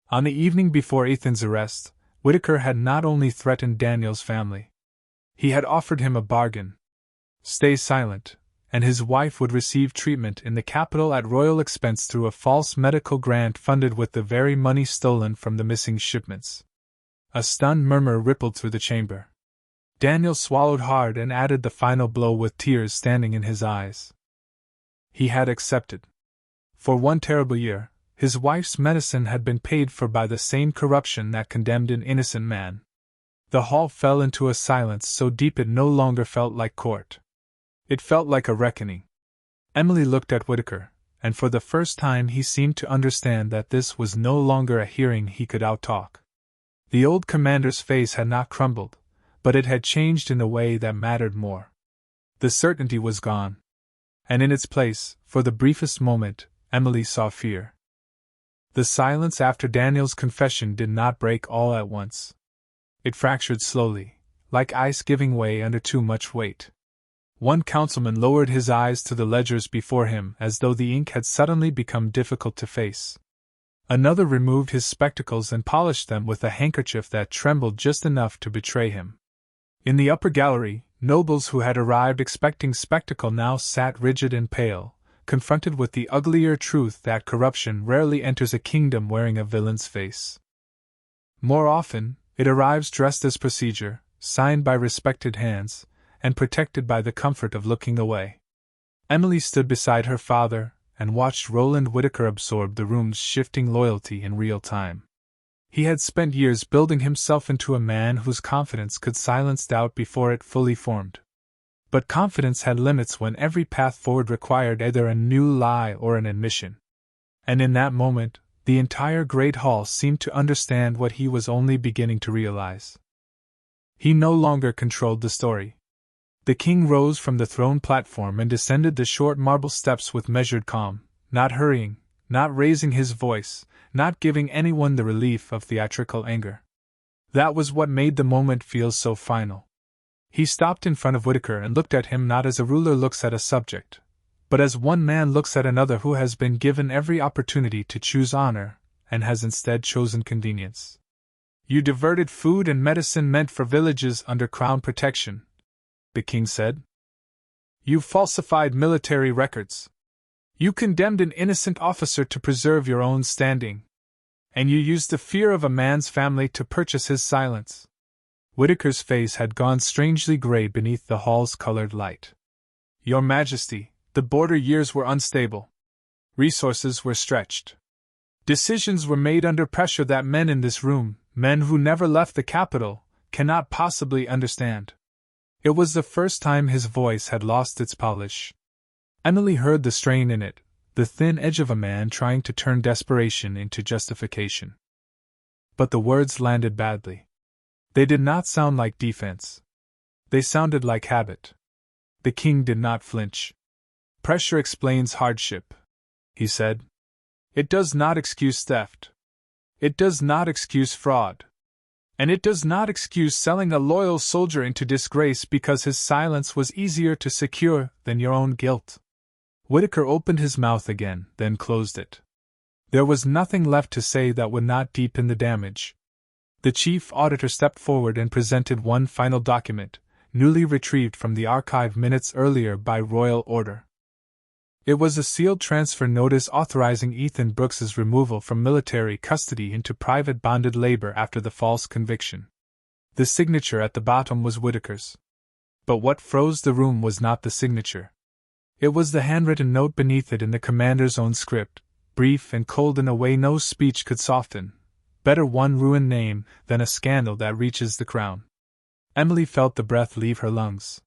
On the evening before Ethan's arrest, Whitaker had not only threatened Daniel's family. He had offered him a bargain. Stay silent, and his wife would receive treatment in the capital at royal expense through a false medical grant funded with the very money stolen from the missing shipments. A stunned murmur rippled through the chamber. Daniel swallowed hard and added the final blow with tears standing in his eyes. He had accepted. For one terrible year, his wife's medicine had been paid for by the same corruption that condemned an innocent man. The hall fell into a silence so deep it no longer felt like court. It felt like a reckoning. Emily looked at Whitaker, and for the first time he seemed to understand that this was no longer a hearing he could outtalk. The old commander's face had not crumbled, but it had changed in a way that mattered more. The certainty was gone. And in its place, for the briefest moment, Emily saw fear. The silence after Daniel's confession did not break all at once. It fractured slowly, like ice giving way under too much weight. One councilman lowered his eyes to the ledgers before him as though the ink had suddenly become difficult to face. Another removed his spectacles and polished them with a handkerchief that trembled just enough to betray him. In the upper gallery, nobles who had arrived expecting spectacle now sat rigid and pale, confronted with the uglier truth that corruption rarely enters a kingdom wearing a villain's face. More often, it arrives dressed as procedure, signed by respected hands, and protected by the comfort of looking away. Emily stood beside her father and watched Roland Whitaker absorb the room's shifting loyalty in real time. He had spent years building himself into a man whose confidence could silence doubt before it fully formed. But confidence had limits when every path forward required either a new lie or an admission. And in that moment, the entire great hall seemed to understand what he was only beginning to realize. He no longer controlled the story. The king rose from the throne platform and descended the short marble steps with measured calm, not hurrying, not raising his voice, not giving anyone the relief of theatrical anger. That was what made the moment feel so final. He stopped in front of Whitaker and looked at him not as a ruler looks at a subject, but as one man looks at another who has been given every opportunity to choose honor, and has instead chosen convenience. You diverted food and medicine meant for villages under crown protection, the king said. You falsified military records. You condemned an innocent officer to preserve your own standing. And you used the fear of a man's family to purchase his silence. Whitaker's face had gone strangely gray beneath the hall's colored light. Your Majesty, the border years were unstable. Resources were stretched. Decisions were made under pressure that men in this room, men who never left the capital, cannot possibly understand. It was the first time his voice had lost its polish. Emily heard the strain in it, the thin edge of a man trying to turn desperation into justification. But the words landed badly. They did not sound like defense. They sounded like habit. The king did not flinch. Pressure explains hardship, he said. It does not excuse theft. It does not excuse fraud. And it does not excuse selling a loyal soldier into disgrace because his silence was easier to secure than your own guilt. Whitaker opened his mouth again, then closed it. There was nothing left to say that would not deepen the damage. The chief auditor stepped forward and presented one final document, newly retrieved from the archive minutes earlier by royal order. It was a sealed transfer notice authorizing Ethan Brooks's removal from military custody into private bonded labor after the false conviction. The signature at the bottom was Whitaker's. But what froze the room was not the signature. It was the handwritten note beneath it in the commander's own script, brief and cold in a way no speech could soften. Better one ruined name than a scandal that reaches the crown. Emily felt the breath leave her lungs.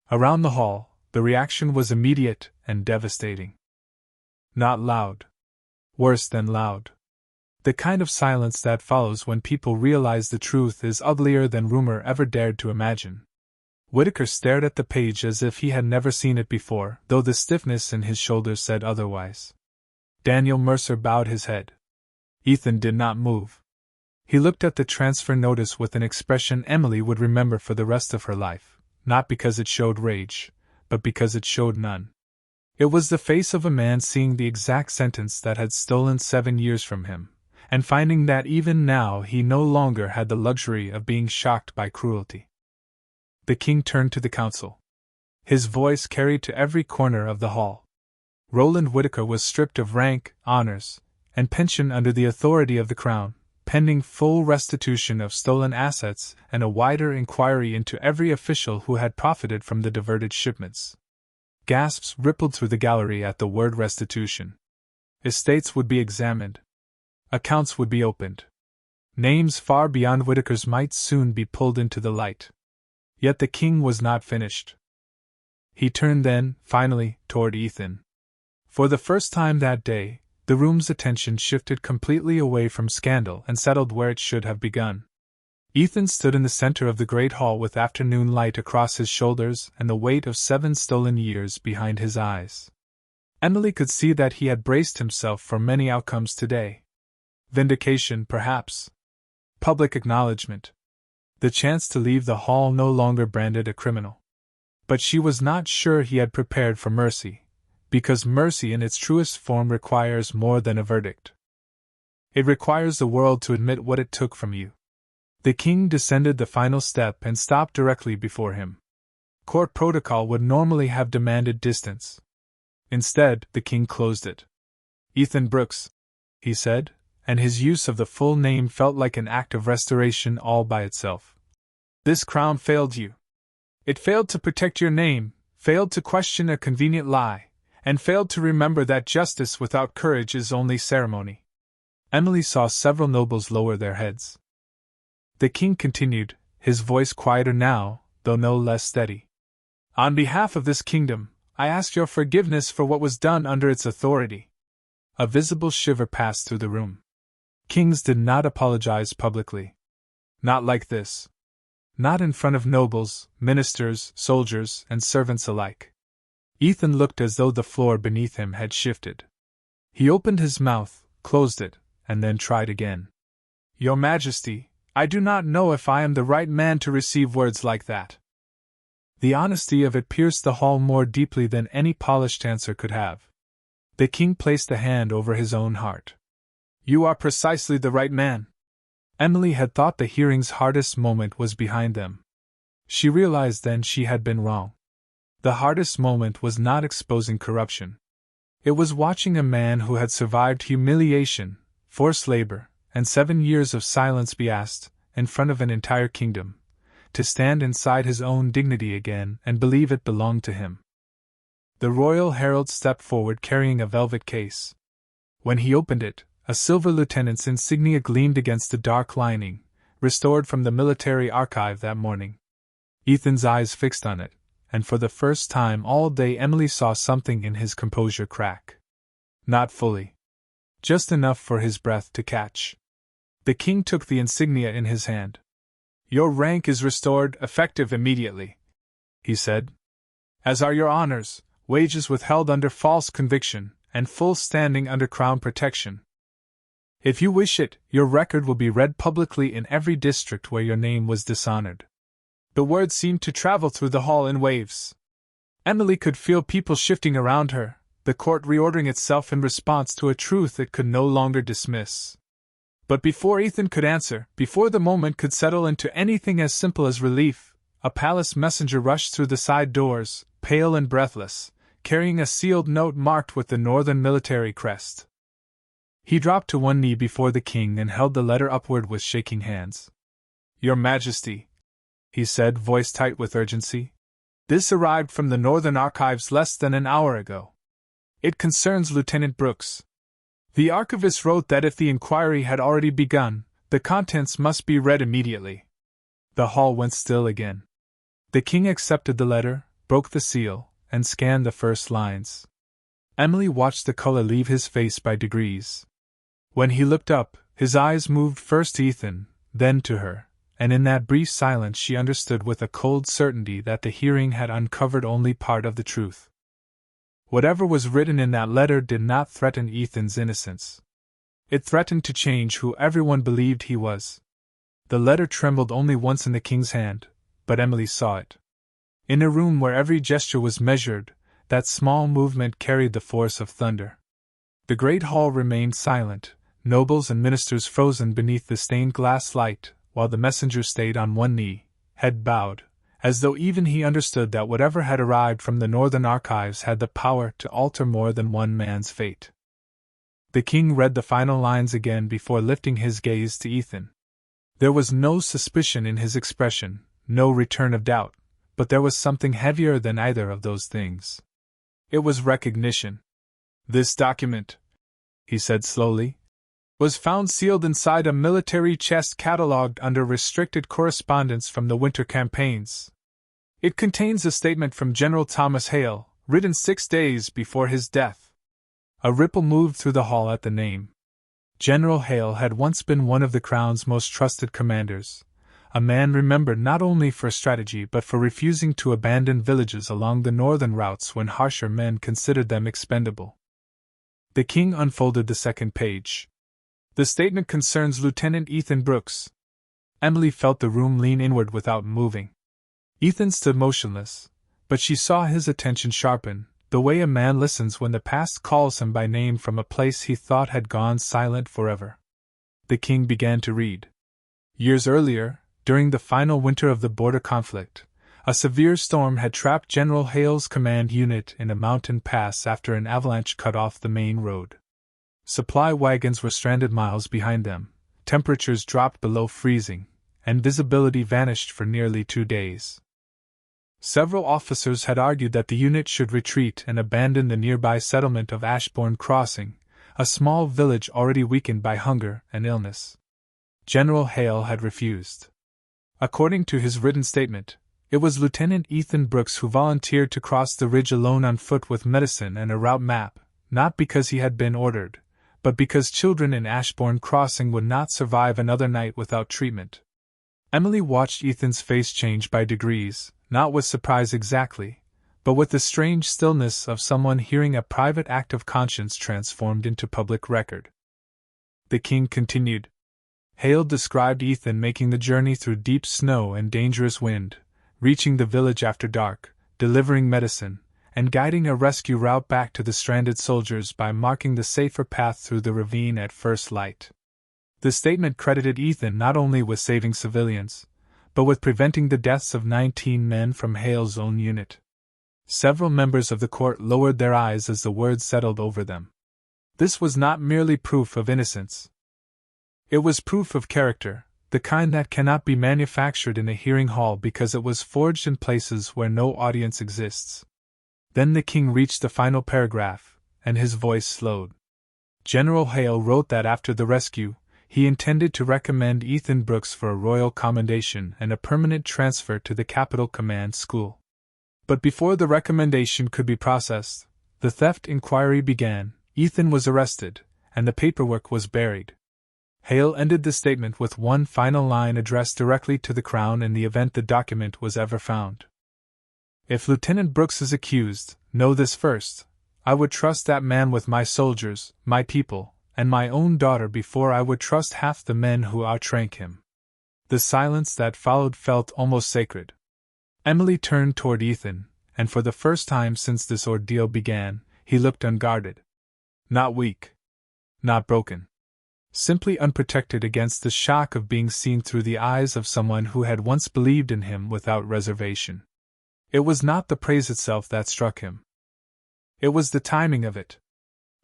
Around the hall, the reaction was immediate and devastating. Not loud. Worse than loud. The kind of silence that follows when people realize the truth is uglier than rumor ever dared to imagine. Whitaker stared at the page as if he had never seen it before, though the stiffness in his shoulders said otherwise. Daniel Mercer bowed his head. Ethan did not move. He looked at the transfer notice with an expression Emily would remember for the rest of her life, not because it showed rage, but because it showed none. It was the face of a man seeing the exact sentence that had stolen 7 years from him, and finding that even now he no longer had the luxury of being shocked by cruelty. The king turned to the council. His voice carried to every corner of the hall. Roland Whitaker was stripped of rank, honors, and pension under the authority of the crown, pending full restitution of stolen assets and a wider inquiry into every official who had profited from the diverted shipments. Gasps rippled through the gallery at the word restitution. Estates would be examined. Accounts would be opened. Names far beyond Whitaker's might soon be pulled into the light. Yet the king was not finished. He turned then, finally, toward Ethan. For the first time that day, the room's attention shifted completely away from scandal and settled where it should have begun. Ethan stood in the center of the great hall with afternoon light across his shoulders and the weight of 7 stolen years behind his eyes. Emily could see that he had braced himself for many outcomes today. Vindication, perhaps. Public acknowledgement. The chance to leave the hall no longer branded a criminal. But she was not sure he had prepared for mercy, because mercy in its truest form requires more than a verdict. It requires the world to admit what it took from you. The king descended the final step and stopped directly before him. Court protocol would normally have demanded distance. Instead, the king closed it. Ethan Brooks, he said, and his use of the full name felt like an act of restoration all by itself. This crown failed you. It failed to protect your name, failed to question a convenient lie, and failed to remember that justice without courage is only ceremony. Emily saw several nobles lower their heads. The king continued, his voice quieter now, though no less steady. On behalf of this kingdom, I ask your forgiveness for what was done under its authority. A visible shiver passed through the room. Kings did not apologize publicly. Not like this. Not in front of nobles, ministers, soldiers, and servants alike. Ethan looked as though the floor beneath him had shifted. He opened his mouth, closed it, and then tried again. Your Majesty, I do not know if I am the right man to receive words like that. The honesty of it pierced the hall more deeply than any polished answer could have. The king placed a hand over his own heart. You are precisely the right man. Emily had thought the hearing's hardest moment was behind them. She realized then she had been wrong. The hardest moment was not exposing corruption. It was watching a man who had survived humiliation, forced labor, and 7 years of silence be asked, in front of an entire kingdom, to stand inside his own dignity again and believe it belonged to him. The royal herald stepped forward carrying a velvet case. When he opened it, a silver lieutenant's insignia gleamed against the dark lining, restored from the military archive that morning. Ethan's eyes fixed on it, and for the first time all day Emily saw something in his composure crack. Not fully. Just enough for his breath to catch. The king took the insignia in his hand. Your rank is restored, effective immediately, he said. As are your honors, wages withheld under false conviction, and full standing under crown protection. If you wish it, your record will be read publicly in every district where your name was dishonored. The words seemed to travel through the hall in waves. Emily could feel people shifting around her, the court reordering itself in response to a truth it could no longer dismiss. But before Ethan could answer, before the moment could settle into anything as simple as relief, a palace messenger rushed through the side doors, pale and breathless, carrying a sealed note marked with the Northern military crest. He dropped to one knee before the king and held the letter upward with shaking hands. "Your Majesty," he said, voice tight with urgency, "this arrived from the Northern Archives less than an hour ago. It concerns Lieutenant Brooks. The archivist wrote that if the inquiry had already begun, the contents must be read immediately." The hall went still again. The king accepted the letter, broke the seal, and scanned the first lines. Emily watched the color leave his face by degrees. When he looked up, his eyes moved first to Ethan, then to her, and in that brief silence she understood with a cold certainty that the hearing had uncovered only part of the truth. Whatever was written in that letter did not threaten Ethan's innocence. It threatened to change who everyone believed he was. The letter trembled only once in the king's hand, but Emily saw it. In a room where every gesture was measured, that small movement carried the force of thunder. The great hall remained silent, nobles and ministers frozen beneath the stained glass light, while the messenger stayed on one knee, head bowed, as though even he understood that whatever had arrived from the Northern Archives had the power to alter more than one man's fate. The king read the final lines again before lifting his gaze to Ethan. There was no suspicion in his expression, no return of doubt, but there was something heavier than either of those things. It was recognition. "This document," he said slowly, "was found sealed inside a military chest catalogued under restricted correspondence from the winter campaigns. It contains a statement from General Thomas Hale, written 6 days before his death." A ripple moved through the hall at the name. General Hale had once been one of the Crown's most trusted commanders, a man remembered not only for strategy but for refusing to abandon villages along the northern routes when harsher men considered them expendable. The king unfolded the second page. "The statement concerns Lieutenant Ethan Brooks." Emily felt the room lean inward without moving. Ethan stood motionless, but she saw his attention sharpen, the way a man listens when the past calls him by name from a place he thought had gone silent forever. The king began to read. Years earlier, during the final winter of the border conflict, a severe storm had trapped General Hale's command unit in a mountain pass after an avalanche cut off the main road. Supply wagons were stranded miles behind them, temperatures dropped below freezing, and visibility vanished for nearly 2 days. Several officers had argued that the unit should retreat and abandon the nearby settlement of Ashbourne Crossing, a small village already weakened by hunger and illness. General Hale had refused. According to his written statement, it was Lieutenant Ethan Brooks who volunteered to cross the ridge alone on foot with medicine and a route map, not because he had been ordered, but because children in Ashbourne Crossing would not survive another night without treatment. Emily watched Ethan's face change by degrees, not with surprise exactly, but with the strange stillness of someone hearing a private act of conscience transformed into public record. The king continued. Hale described Ethan making the journey through deep snow and dangerous wind, reaching the village after dark, delivering medicine, and guiding a rescue route back to the stranded soldiers by marking the safer path through the ravine at first light. The statement credited Ethan not only with saving civilians, but with preventing the deaths of 19 men from Hale's own unit. Several members of the court lowered their eyes as the words settled over them. This was not merely proof of innocence. It was proof of character, the kind that cannot be manufactured in a hearing hall because it was forged in places where no audience exists. Then the king reached the final paragraph, and his voice slowed. General Hale wrote that after the rescue, he intended to recommend Ethan Brooks for a royal commendation and a permanent transfer to the Capital Command School. But before the recommendation could be processed, the theft inquiry began, Ethan was arrested, and the paperwork was buried. Hale ended the statement with one final line addressed directly to the Crown in the event the document was ever found. If Lieutenant Brooks is accused, know this first: I would trust that man with my soldiers, my people, and my own daughter before I would trust half the men who outrank him. The silence that followed felt almost sacred. Emily turned toward Ethan, and for the first time since this ordeal began, he looked unguarded. Not weak. Not broken. simply unprotected against the shock of being seen through the eyes of someone who had once believed in him without reservation. It was not the praise itself that struck him. It was the timing of it.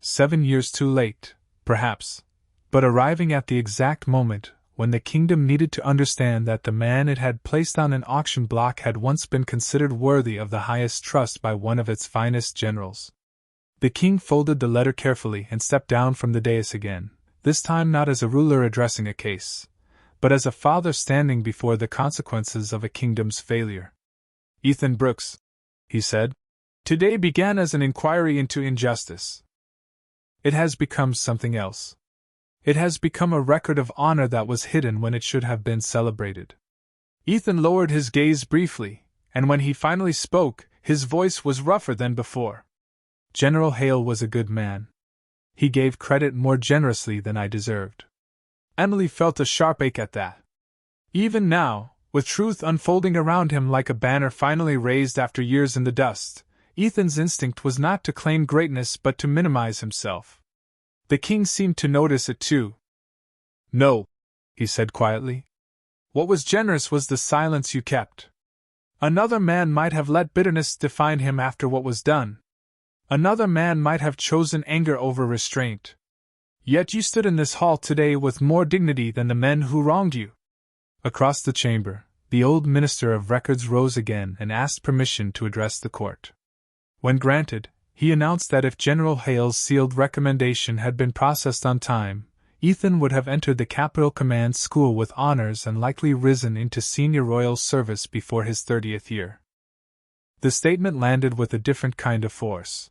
7 years too late, perhaps, but arriving at the exact moment when the kingdom needed to understand that the man it had placed on an auction block had once been considered worthy of the highest trust by one of its finest generals. The king folded the letter carefully and stepped down from the dais again, this time not as a ruler addressing a case, but as a father standing before the consequences of a kingdom's failure. "Ethan Brooks," he said, "today began as an inquiry into injustice. It has become something else. It has become a record of honor that was hidden when it should have been celebrated." Ethan lowered his gaze briefly, and when he finally spoke, his voice was rougher than before. "General Hale was a good man. He gave credit more generously than I deserved." Emily felt a sharp ache at that. Even now, with truth unfolding around him like a banner finally raised after years in the dust, Ethan's instinct was not to claim greatness but to minimize himself. The king seemed to notice it too. "No," he said quietly. "What was generous was the silence you kept. Another man might have let bitterness define him after what was done. Another man might have chosen anger over restraint. Yet you stood in this hall today with more dignity than the men who wronged you." Across the chamber, the old minister of records rose again and asked permission to address the court. When granted, he announced that if General Hale's sealed recommendation had been processed on time, Ethan would have entered the Capital Command School with honors and likely risen into senior royal service before his 30th year. The statement landed with a different kind of force.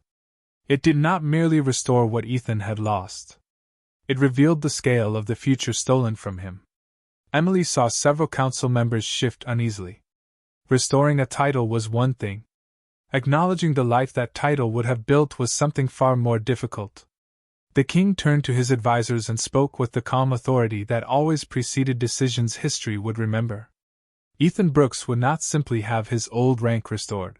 It did not merely restore what Ethan had lost. It revealed the scale of the future stolen from him. Emily saw several council members shift uneasily. Restoring a title was one thing. Acknowledging the life that title would have built was something far more difficult. The king turned to his advisors and spoke with the calm authority that always preceded decisions history would remember. Ethan Brooks would not simply have his old rank restored.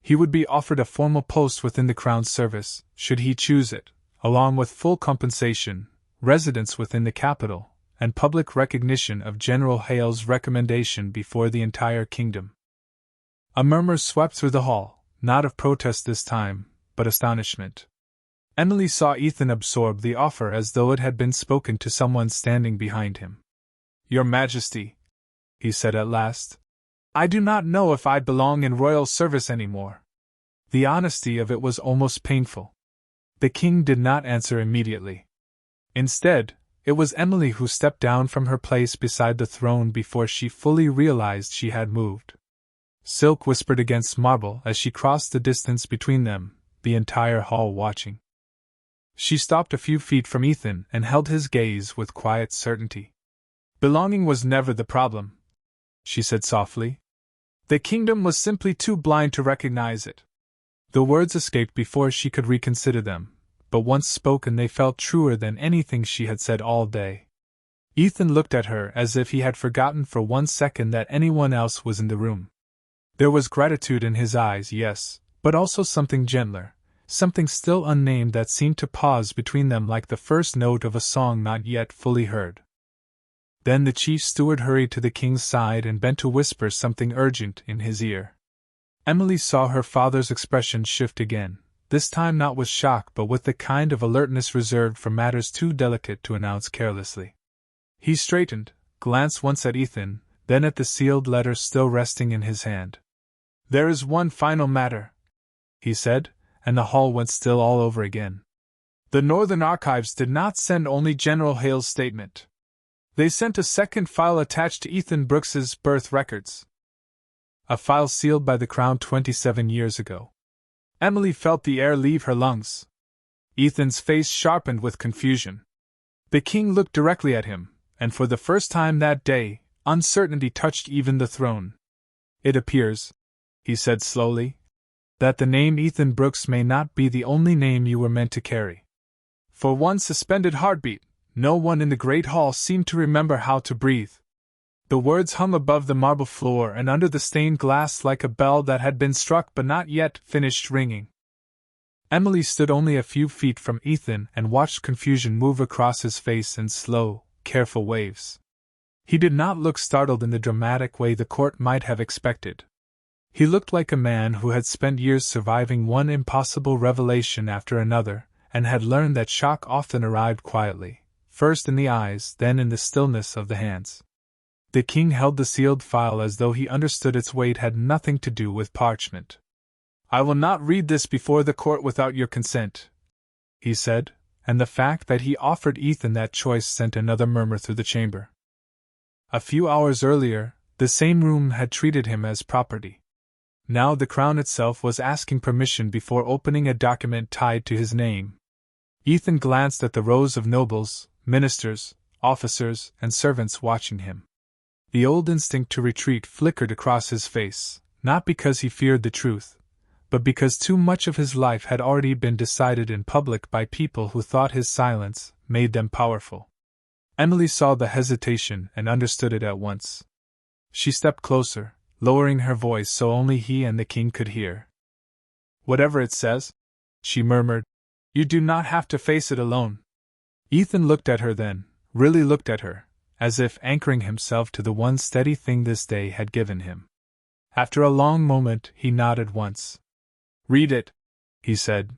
He would be offered a formal post within the Crown's service, should he choose it, along with full compensation, residence within the capital, and public recognition of General Hale's recommendation before the entire kingdom. A murmur swept through the hall, not of protest this time, but astonishment. Emily saw Ethan absorb the offer as though it had been spoken to someone standing behind him. "Your Majesty," he said at last, "I do not know if I belong in royal service anymore." The honesty of it was almost painful. The king did not answer immediately. Instead, it was Emily who stepped down from her place beside the throne before she fully realized she had moved. Silk whispered against marble as she crossed the distance between them, the entire hall watching. She stopped a few feet from Ethan and held his gaze with quiet certainty. "Belonging was never the problem," she said softly. "The kingdom was simply too blind to recognize it." The words escaped before she could reconsider them, but once spoken they felt truer than anything she had said all day. Ethan looked at her as if he had forgotten for 1 second that anyone else was in the room. There was gratitude in his eyes, yes, but also something gentler, something still unnamed that seemed to pause between them like the first note of a song not yet fully heard. Then the chief steward hurried to the king's side and bent to whisper something urgent in his ear. Emily saw her father's expression shift again, this time not with shock but with the kind of alertness reserved for matters too delicate to announce carelessly. He straightened, glanced once at Ethan, then at the sealed letter still resting in his hand. "There is one final matter," he said, and the hall went still all over again. "The Northern Archives did not send only General Hale's statement. They sent a second file attached to Ethan Brooks's birth records. A file sealed by the Crown 27 years ago." Emily felt the air leave her lungs. Ethan's face sharpened with confusion. The king looked directly at him, and for the first time that day, uncertainty touched even the throne. "It appears," he said slowly, "that the name Ethan Brooks may not be the only name you were meant to carry." For one suspended heartbeat, no one in the great hall seemed to remember how to breathe. The words hung above the marble floor and under the stained glass like a bell that had been struck but not yet finished ringing. Emily stood only a few feet from Ethan and watched confusion move across his face in slow, careful waves. He did not look startled in the dramatic way the court might have expected. He looked like a man who had spent years surviving one impossible revelation after another, and had learned that shock often arrived quietly, first in the eyes, then in the stillness of the hands. The king held the sealed file as though he understood its weight had nothing to do with parchment. "I will not read this before the court without your consent," he said, and the fact that he offered Ethan that choice sent another murmur through the chamber. A few hours earlier, the same room had treated him as property. Now the crown itself was asking permission before opening a document tied to his name. Ethan glanced at the rows of nobles, ministers, officers, and servants watching him. The old instinct to retreat flickered across his face, not because he feared the truth, but because too much of his life had already been decided in public by people who thought his silence made them powerful. Emily saw the hesitation and understood it at once. She stepped closer, lowering her voice so only he and the king could hear. "Whatever it says," she murmured, "you do not have to face it alone." Ethan looked at her then, really looked at her, as if anchoring himself to the one steady thing this day had given him. After a long moment, he nodded once. "Read it," he said.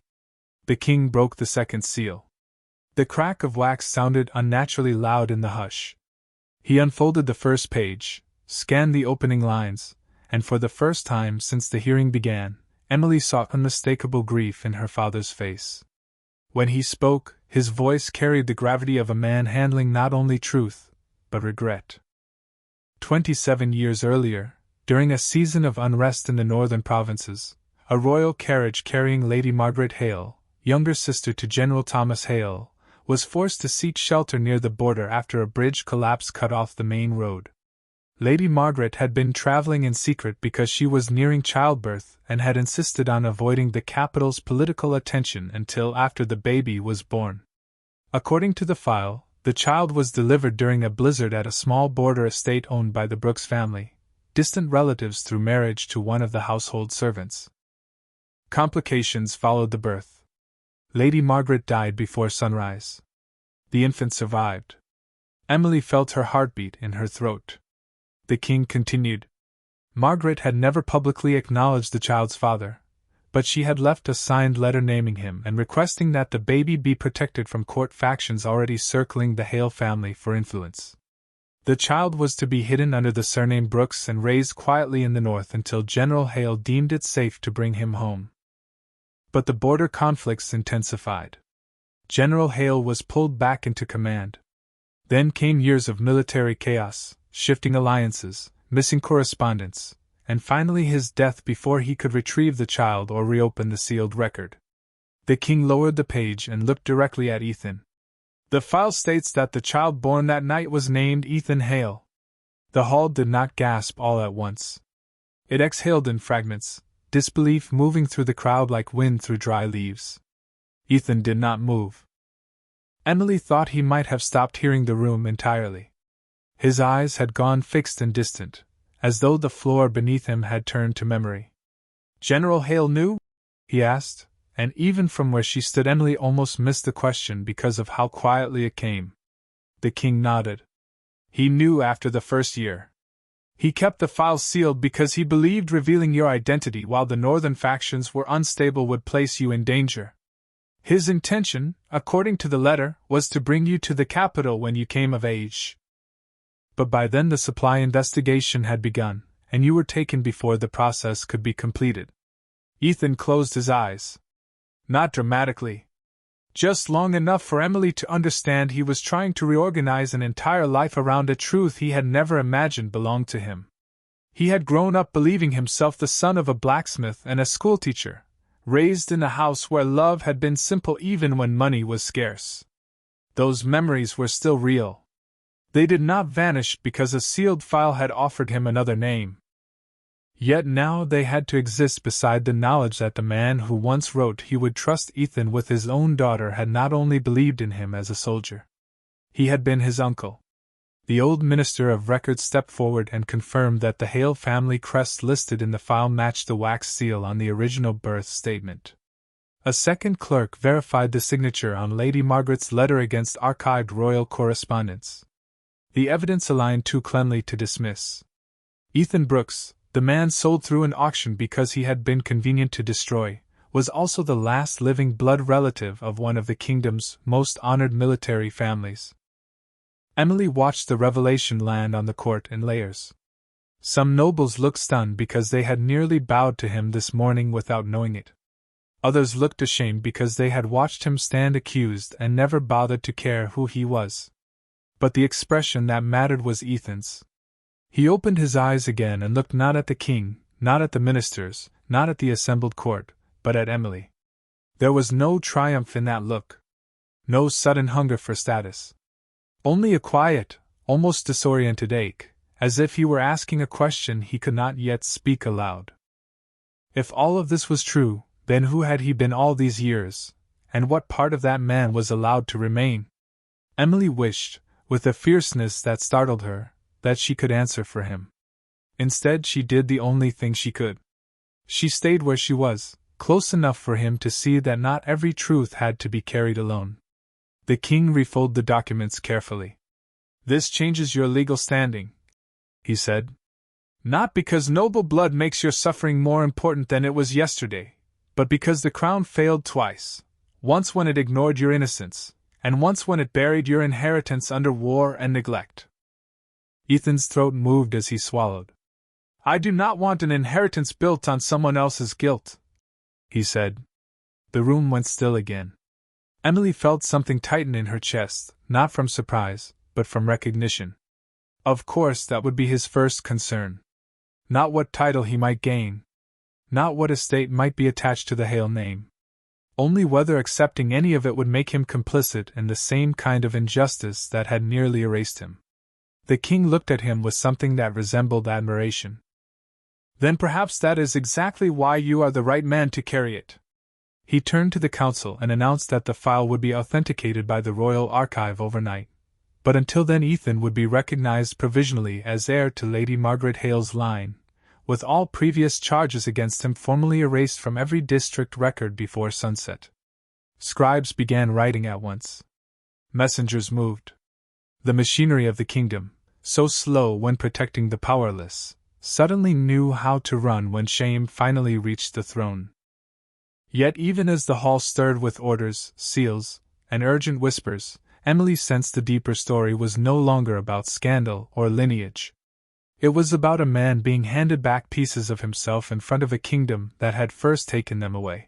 The king broke the second seal. The crack of wax sounded unnaturally loud in the hush. He unfolded the first page, scanned the opening lines, and for the first time since the hearing began, Emily saw unmistakable grief in her father's face. When he spoke, his voice carried the gravity of a man handling not only truth, but regret. 27 years earlier, during a season of unrest in the northern provinces, a royal carriage carrying Lady Margaret Hale, younger sister to General Thomas Hale, was forced to seek shelter near the border after a bridge collapse cut off the main road. Lady Margaret had been traveling in secret because she was nearing childbirth and had insisted on avoiding the capital's political attention until after the baby was born. According to the file, the child was delivered during a blizzard at a small border estate owned by the Brooks family, distant relatives through marriage to one of the household servants. Complications followed the birth. Lady Margaret died before sunrise. The infant survived. Emily felt her heartbeat in her throat. The king continued. Margaret had never publicly acknowledged the child's father, but she had left a signed letter naming him and requesting that the baby be protected from court factions already circling the Hale family for influence. The child was to be hidden under the surname Brooks and raised quietly in the north until General Hale deemed it safe to bring him home. But the border conflicts intensified. General Hale was pulled back into command. Then came years of military chaos, shifting alliances, missing correspondence, and finally his death before he could retrieve the child or reopen the sealed record. The king lowered the page and looked directly at Ethan. "The file states that the child born that night was named Ethan Hale." The hall did not gasp all at once. It exhaled in fragments, disbelief moving through the crowd like wind through dry leaves. Ethan did not move. Emily thought he might have stopped hearing the room entirely. His eyes had gone fixed and distant, as though the floor beneath him had turned to memory. "General Hale knew?" he asked, and even from where she stood Emily almost missed the question because of how quietly it came. The king nodded. "He knew after the first year. He kept the file sealed because he believed revealing your identity while the northern factions were unstable would place you in danger. His intention, according to the letter, was to bring you to the capital when you came of age. But by then the supply investigation had begun, and you were taken before the process could be completed." Ethan closed his eyes. Not dramatically. Just long enough for Emily to understand he was trying to reorganize an entire life around a truth he had never imagined belonged to him. He had grown up believing himself the son of a blacksmith and a schoolteacher, raised in a house where love had been simple even when money was scarce. Those memories were still real. They did not vanish because a sealed file had offered him another name. Yet now they had to exist beside the knowledge that the man who once wrote he would trust Ethan with his own daughter had not only believed in him as a soldier. He had been his uncle. The old minister of records stepped forward and confirmed that the Hale family crest listed in the file matched the wax seal on the original birth statement. A second clerk verified the signature on Lady Margaret's letter against archived royal correspondence. The evidence aligned too cleanly to dismiss. Ethan Brooks, the man sold through an auction because he had been convenient to destroy, was also the last living blood relative of one of the kingdom's most honored military families. Emily watched the revelation land on the court in layers. Some nobles looked stunned because they had nearly bowed to him this morning without knowing it. Others looked ashamed because they had watched him stand accused and never bothered to care who he was. But the expression that mattered was Ethan's. He opened his eyes again and looked not at the king, not at the ministers, not at the assembled court, but at Emily. There was no triumph in that look. No sudden hunger for status. Only a quiet, almost disoriented ache, as if he were asking a question he could not yet speak aloud. If all of this was true, then who had he been all these years, and what part of that man was allowed to remain? Emily wished, with a fierceness that startled her, that she could answer for him. Instead, she did the only thing she could. She stayed where she was, close enough for him to see that not every truth had to be carried alone. The king refolded the documents carefully. "This changes your legal standing," he said. "Not because noble blood makes your suffering more important than it was yesterday, but because the crown failed twice, once when it ignored your innocence, and once when it buried your inheritance under war and neglect." Ethan's throat moved as he swallowed. "I do not want an inheritance built on someone else's guilt," he said. The room went still again. Emily felt something tighten in her chest, not from surprise, but from recognition. Of course, that would be his first concern. Not what title he might gain. Not what estate might be attached to the Hale name. Only whether accepting any of it would make him complicit in the same kind of injustice that had nearly erased him. The king looked at him with something that resembled admiration. "Then perhaps that is exactly why you are the right man to carry it." He turned to the council and announced that the file would be authenticated by the Royal Archive overnight, but until then Ethan would be recognized provisionally as heir to Lady Margaret Hale's line, with all previous charges against him formally erased from every district record before sunset. Scribes began writing at once. Messengers moved. The machinery of the kingdom, so slow when protecting the powerless, suddenly knew how to run when shame finally reached the throne. Yet even as the hall stirred with orders, seals, and urgent whispers, Emily sensed the deeper story was no longer about scandal or lineage. It was about a man being handed back pieces of himself in front of a kingdom that had first taken them away.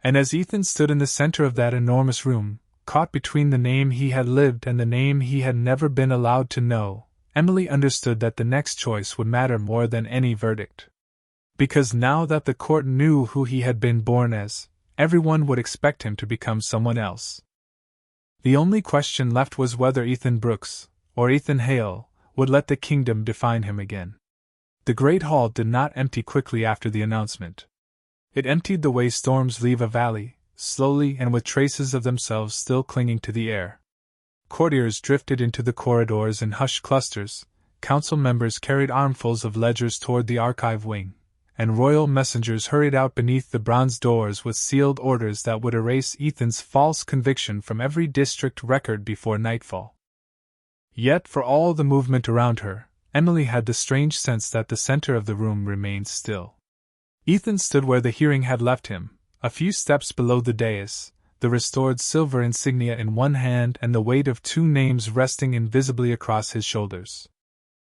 And as Ethan stood in the center of that enormous room, caught between the name he had lived and the name he had never been allowed to know, Emily understood that the next choice would matter more than any verdict. Because now that the court knew who he had been born as, everyone would expect him to become someone else. The only question left was whether Ethan Brooks, or Ethan Hale, would let the kingdom define him again. The great hall did not empty quickly after the announcement. It emptied the way storms leave a valley, slowly and with traces of themselves still clinging to the air. Courtiers drifted into the corridors in hushed clusters, council members carried armfuls of ledgers toward the archive wing, and royal messengers hurried out beneath the bronze doors with sealed orders that would erase Ethan's false conviction from every district record before nightfall. Yet for all the movement around her, Emily had the strange sense that the center of the room remained still. Ethan stood where the hearing had left him, a few steps below the dais, the restored silver insignia in one hand and the weight of two names resting invisibly across his shoulders.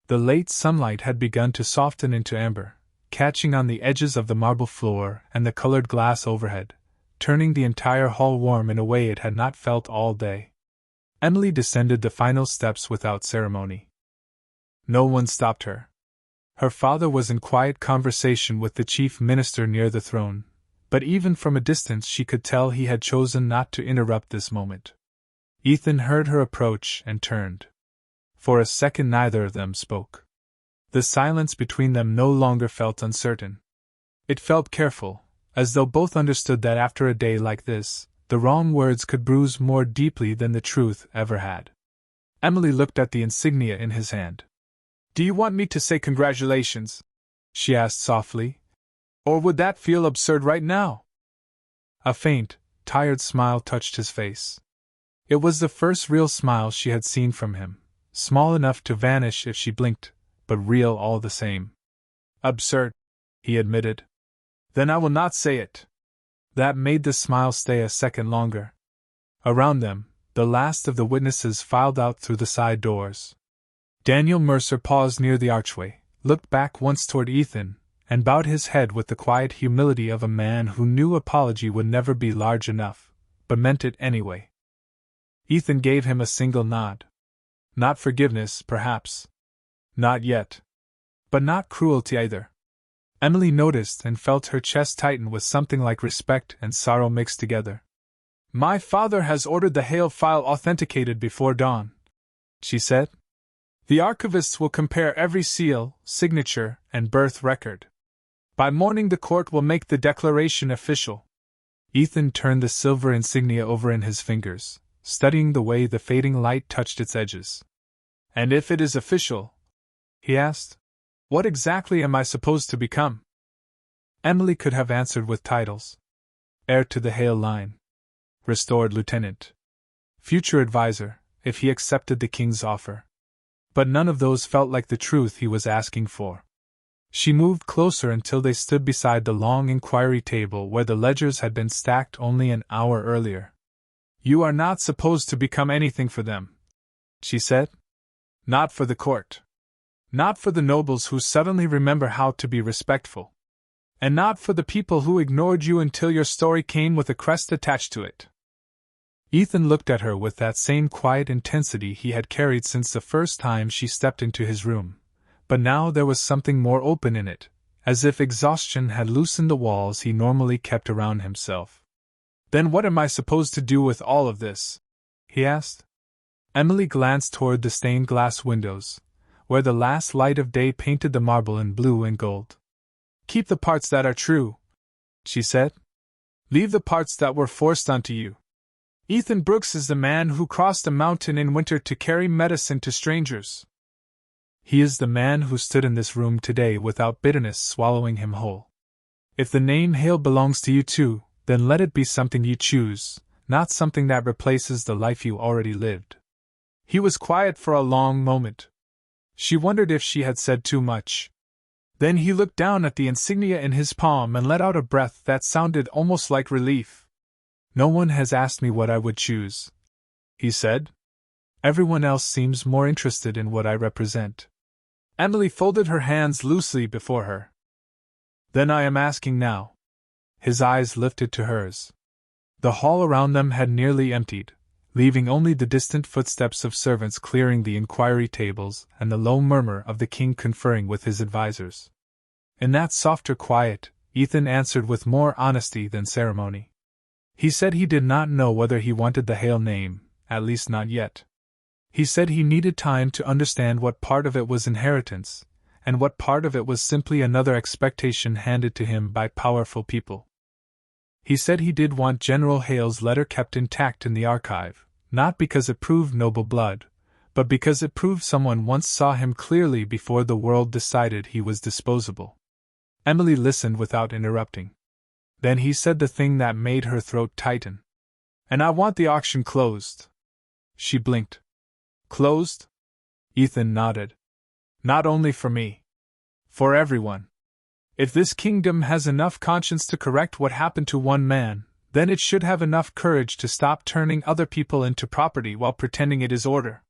The late sunlight had begun to soften into amber, catching on the edges of the marble floor and the colored glass overhead, turning the entire hall warm in a way it had not felt all day. Emily descended the final steps without ceremony. No one stopped her. Her father was in quiet conversation with the chief minister near the throne, but even from a distance she could tell he had chosen not to interrupt this moment. Ethan heard her approach and turned. For a second neither of them spoke. The silence between them no longer felt uncertain. It felt careful, as though both understood that after a day like this, the wrong words could bruise more deeply than the truth ever had. Emily looked at the insignia in his hand. "Do you want me to say congratulations?" she asked softly. "Or would that feel absurd right now?" A faint, tired smile touched his face. It was the first real smile she had seen from him, small enough to vanish if she blinked, but real all the same. Absurd, he admitted. Then I will not say it. That made the smile stay a second longer. Around them, the last of the witnesses filed out through the side doors. Daniel Mercer paused near the archway, looked back once toward Ethan, and bowed his head with the quiet humility of a man who knew apology would never be large enough, but meant it anyway. Ethan gave him a single nod. Not forgiveness, perhaps. Not yet. But not cruelty either. Emily noticed and felt her chest tighten with something like respect and sorrow mixed together. My father has ordered the Hale file authenticated before dawn, she said. The archivists will compare every seal, signature, and birth record. By morning the court will make the declaration official. Ethan turned the silver insignia over in his fingers, studying the way the fading light touched its edges. And if it is official, he asked, what exactly am I supposed to become? Emily could have answered with titles. Heir to the Hale line. Restored lieutenant. Future advisor, if he accepted the king's offer. But none of those felt like the truth he was asking for. She moved closer until they stood beside the long inquiry table where the ledgers had been stacked only an hour earlier. You are not supposed to become anything for them, she said. Not for the court. Not for the nobles who suddenly remember how to be respectful. And not for the people who ignored you until your story came with a crest attached to it. Ethan looked at her with that same quiet intensity he had carried since the first time she stepped into his room, but now there was something more open in it, as if exhaustion had loosened the walls he normally kept around himself. Then what am I supposed to do with all of this? He asked. Emily glanced toward the stained glass windows, where the last light of day painted the marble in blue and gold. Keep the parts that are true, she said. Leave the parts that were forced onto you. Ethan Brooks is the man who crossed a mountain in winter to carry medicine to strangers. He is the man who stood in this room today without bitterness swallowing him whole. If the name Hale belongs to you too, then let it be something you choose, not something that replaces the life you already lived. He was quiet for a long moment. She wondered if she had said too much. Then he looked down at the insignia in his palm and let out a breath that sounded almost like relief. No one has asked me what I would choose, he said. Everyone else seems more interested in what I represent. Emily folded her hands loosely before her. Then I am asking now. His eyes lifted to hers. The hall around them had nearly emptied, leaving only the distant footsteps of servants clearing the inquiry tables and the low murmur of the king conferring with his advisors. In that softer quiet, Ethan answered with more honesty than ceremony. He said he did not know whether he wanted the Hale name, at least not yet. He said he needed time to understand what part of it was inheritance, and what part of it was simply another expectation handed to him by powerful people. He said he did want General Hale's letter kept intact in the archive, not because it proved noble blood, but because it proved someone once saw him clearly before the world decided he was disposable. Emily listened without interrupting. Then he said the thing that made her throat tighten. And I want the auction closed. She blinked. Closed? Ethan nodded. Not only for me. For everyone. If this kingdom has enough conscience to correct what happened to one man, then it should have enough courage to stop turning other people into property while pretending it is order.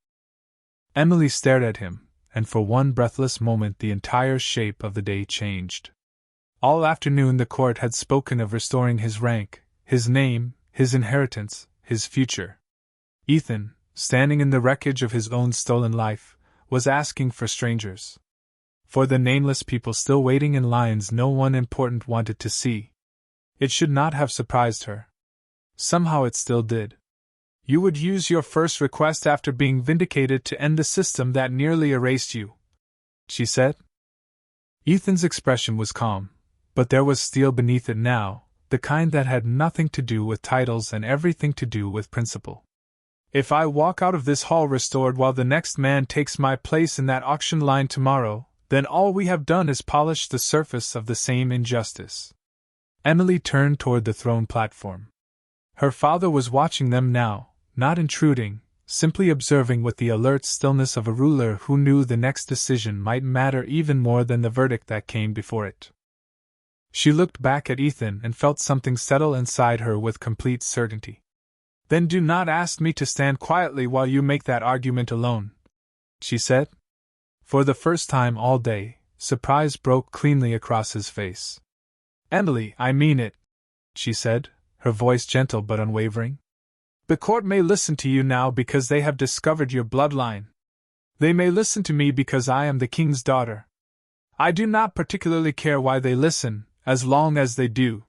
Emily stared at him, and for one breathless moment the entire shape of the day changed. All afternoon the court had spoken of restoring his rank, his name, his inheritance, his future. Ethan, standing in the wreckage of his own stolen life, was asking for strangers. For the nameless people still waiting in lines no one important wanted to see. It should not have surprised her. Somehow it still did. You would use your first request after being vindicated to end the system that nearly erased you, she said. Ethan's expression was calm, but there was steel beneath it now, the kind that had nothing to do with titles and everything to do with principle. If I walk out of this hall restored while the next man takes my place in that auction line tomorrow, then all we have done is polish the surface of the same injustice. Emily turned toward the throne platform. Her father was watching them now, not intruding, simply observing with the alert stillness of a ruler who knew the next decision might matter even more than the verdict that came before it. She looked back at Ethan and felt something settle inside her with complete certainty. "Then do not ask me to stand quietly while you make that argument alone," she said. For the first time all day, surprise broke cleanly across his face. "Emily, I mean it," she said, her voice gentle but unwavering. "The court may listen to you now because they have discovered your bloodline. They may listen to me because I am the king's daughter. I do not particularly care why they listen, as long as they do."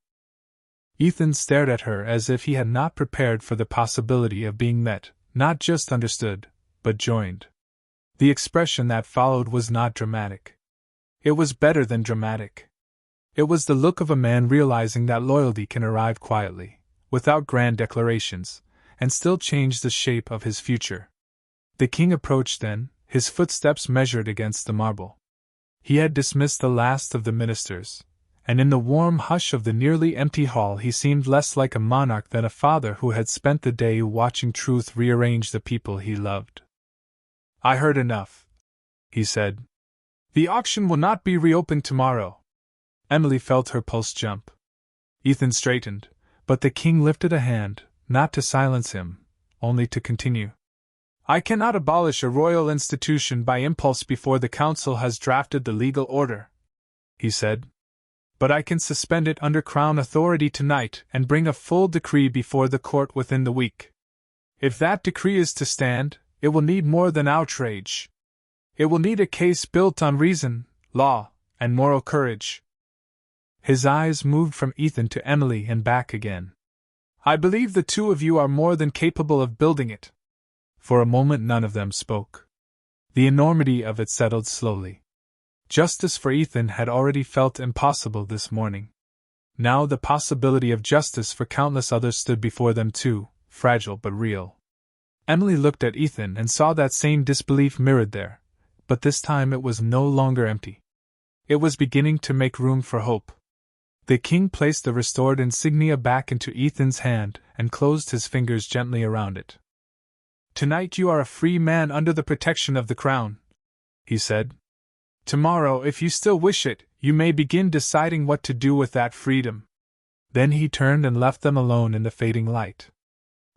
Ethan stared at her as if he had not prepared for the possibility of being met, not just understood, but joined. The expression that followed was not dramatic. It was better than dramatic. It was the look of a man realizing that loyalty can arrive quietly, without grand declarations, and still change the shape of his future. The king approached then, his footsteps measured against the marble. He had dismissed the last of the ministers, and in the warm hush of the nearly empty hall he seemed less like a monarch than a father who had spent the day watching truth rearrange the people he loved. "I heard enough," he said. "The auction will not be reopened tomorrow." Emily felt her pulse jump. Ethan straightened, but the king lifted a hand, not to silence him, only to continue. "I cannot abolish a royal institution by impulse before the council has drafted the legal order," he said. "But I can suspend it under crown authority tonight and bring a full decree before the court within the week. If that decree is to stand, it will need more than outrage. It will need a case built on reason, law, and moral courage." His eyes moved from Ethan to Emily and back again. "I believe the two of you are more than capable of building it." For a moment none of them spoke. The enormity of it settled slowly. Justice for Ethan had already felt impossible this morning. Now the possibility of justice for countless others stood before them too, fragile but real. Emily looked at Ethan and saw that same disbelief mirrored there, but this time it was no longer empty. It was beginning to make room for hope. The king placed the restored insignia back into Ethan's hand and closed his fingers gently around it. "Tonight you are a free man under the protection of the crown," he said. "Tomorrow, if you still wish it, you may begin deciding what to do with that freedom." Then he turned and left them alone in the fading light.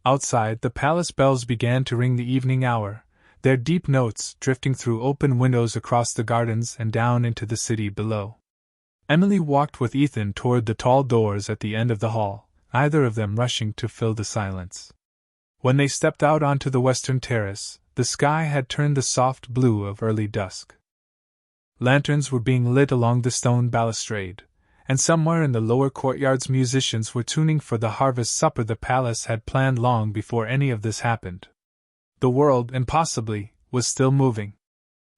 Outside, the palace bells began to ring the evening hour, their deep notes drifting through open windows across the gardens and down into the city below. Emily walked with Ethan toward the tall doors at the end of the hall, neither of them rushing to fill the silence. When they stepped out onto the western terrace, the sky had turned the soft blue of early dusk. Lanterns were being lit along the stone balustrade, and somewhere in the lower courtyards musicians were tuning for the harvest supper the palace had planned long before any of this happened. The world, impossibly, was still moving.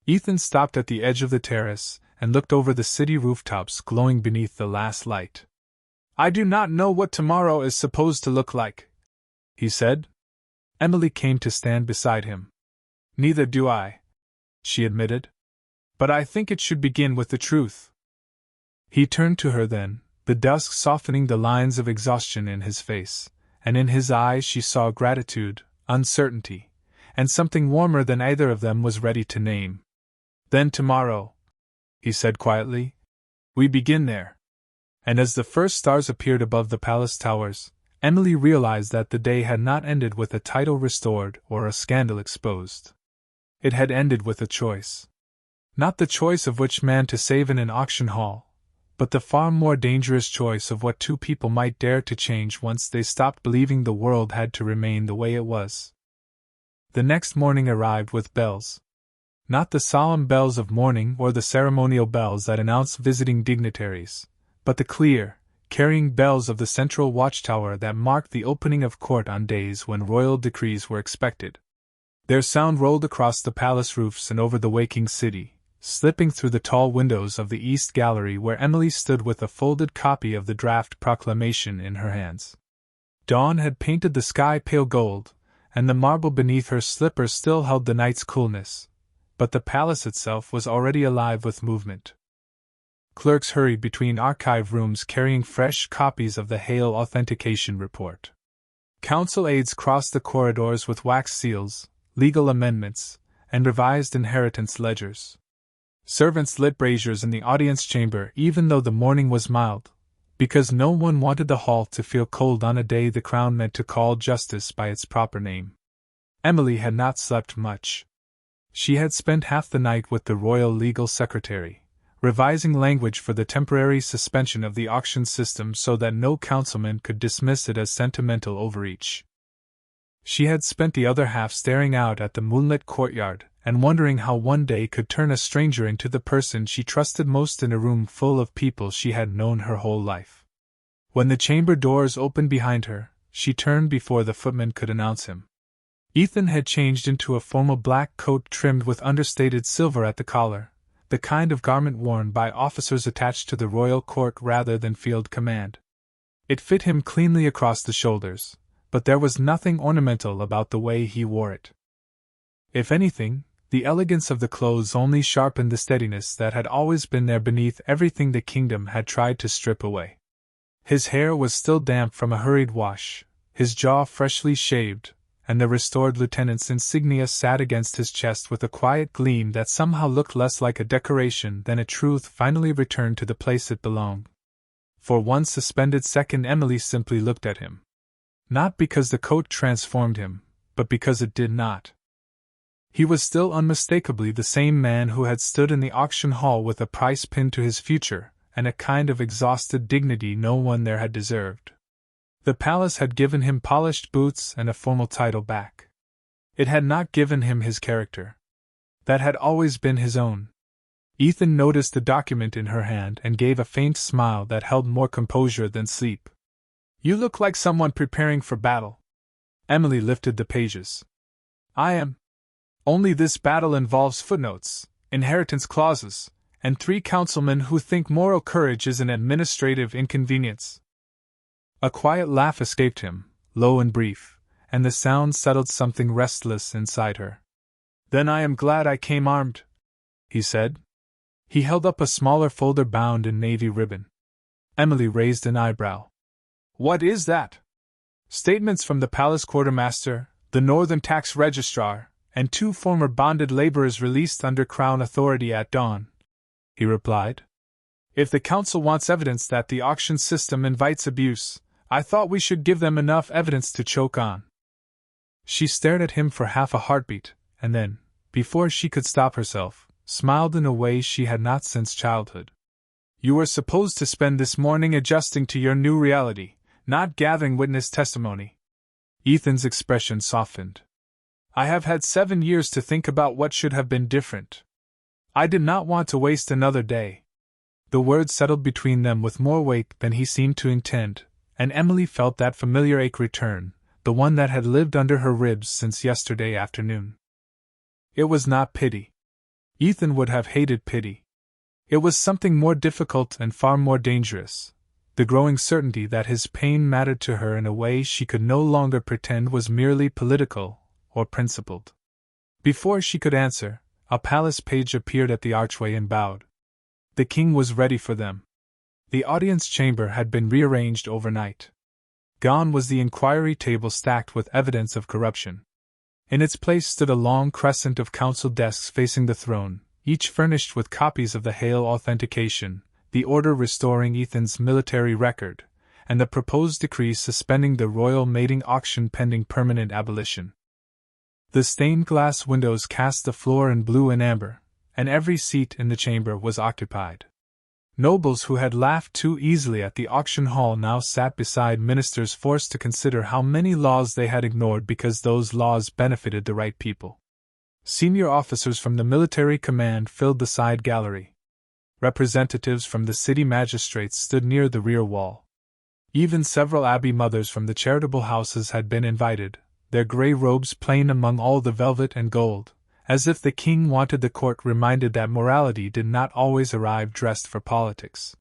Ethan stopped at the edge of the terrace and looked over the city rooftops glowing beneath the last light. "I do not know what tomorrow is supposed to look like," he said. Emily came to stand beside him. "Neither do I," she admitted. "But I think it should begin with the truth." He turned to her then, the dusk softening the lines of exhaustion in his face, and in his eyes she saw gratitude, uncertainty, and something warmer than either of them was ready to name. "Then tomorrow," he said quietly, "we begin there." And as the first stars appeared above the palace towers, Emily realized that the day had not ended with a title restored or a scandal exposed. It had ended with a choice. Not the choice of which man to save in an auction hall, but the far more dangerous choice of what two people might dare to change once they stopped believing the world had to remain the way it was. The next morning arrived with bells. Not the solemn bells of mourning or the ceremonial bells that announce visiting dignitaries, but the clear, carrying bells of the central watchtower that marked the opening of court on days when royal decrees were expected. Their sound rolled across the palace roofs and over the waking city, slipping through the tall windows of the East Gallery where Emily stood with a folded copy of the draft proclamation in her hands. Dawn had painted the sky pale gold, and the marble beneath her slippers still held the night's coolness, but the palace itself was already alive with movement. Clerks hurried between archive rooms carrying fresh copies of the Hale authentication report. Council aides crossed the corridors with wax seals, legal amendments, and revised inheritance ledgers. Servants lit braziers in the audience chamber even though the morning was mild, because no one wanted the hall to feel cold on a day the Crown meant to call justice by its proper name. Emily had not slept much. She had spent half the night with the royal legal secretary, revising language for the temporary suspension of the auction system so that no councilman could dismiss it as sentimental overreach. She had spent the other half staring out at the moonlit courtyard and wondering how one day could turn a stranger into the person she trusted most in a room full of people she had known her whole life. When the chamber doors opened behind her, she turned before the footman could announce him. Ethan had changed into a formal black coat trimmed with understated silver at the collar, the kind of garment worn by officers attached to the royal court rather than field command. It fit him cleanly across the shoulders, but there was nothing ornamental about the way he wore it. If anything, the elegance of the clothes only sharpened the steadiness that had always been there beneath everything the kingdom had tried to strip away. His hair was still damp from a hurried wash, his jaw freshly shaved, and the restored lieutenant's insignia sat against his chest with a quiet gleam that somehow looked less like a decoration than a truth finally returned to the place it belonged. For one suspended second Emily simply looked at him. Not because the coat transformed him, but because it did not. He was still unmistakably the same man who had stood in the auction hall with a price pinned to his future, and a kind of exhausted dignity no one there had deserved. The palace had given him polished boots and a formal title back. It had not given him his character. That had always been his own. Ethan noticed the document in her hand and gave a faint smile that held more composure than sleep. "You look like someone preparing for battle." Emily lifted the pages. "I am. Only this battle involves footnotes, inheritance clauses, and 3 councilmen who think moral courage is an administrative inconvenience." A quiet laugh escaped him, low and brief, and the sound settled something restless inside her. "Then I am glad I came armed," he said. He held up a smaller folder bound in navy ribbon. Emily raised an eyebrow. "What is that?" "Statements from the palace quartermaster, the northern tax registrar, and 2 former bonded laborers released under Crown authority at dawn," he replied. "If the council wants evidence that the auction system invites abuse, I thought we should give them enough evidence to choke on." She stared at him for half a heartbeat, and then, before she could stop herself, smiled in a way she had not since childhood. "You were supposed to spend this morning adjusting to your new reality, not gathering witness testimony." Ethan's expression softened. "I have had 7 years to think about what should have been different. I did not want to waste another day." The words settled between them with more weight than he seemed to intend, and Emily felt that familiar ache return, the one that had lived under her ribs since yesterday afternoon. It was not pity. Ethan would have hated pity. It was something more difficult and far more dangerous, the growing certainty that his pain mattered to her in a way she could no longer pretend was merely political or principled. Before she could answer, a palace page appeared at the archway and bowed. The king was ready for them. The audience chamber had been rearranged overnight. Gone was the inquiry table stacked with evidence of corruption. In its place stood a long crescent of council desks facing the throne, each furnished with copies of the Hale authentication, the order restoring Ethan's military record, and the proposed decree suspending the royal mating auction pending permanent abolition. The stained glass windows cast the floor in blue and amber, and every seat in the chamber was occupied. Nobles who had laughed too easily at the auction hall now sat beside ministers forced to consider how many laws they had ignored because those laws benefited the right people. Senior officers from the military command filled the side gallery. Representatives from the city magistrates stood near the rear wall. Even several abbey mothers from the charitable houses had been invited, their grey robes plain among all the velvet and gold, as if the king wanted the court reminded that morality did not always arrive dressed for politics.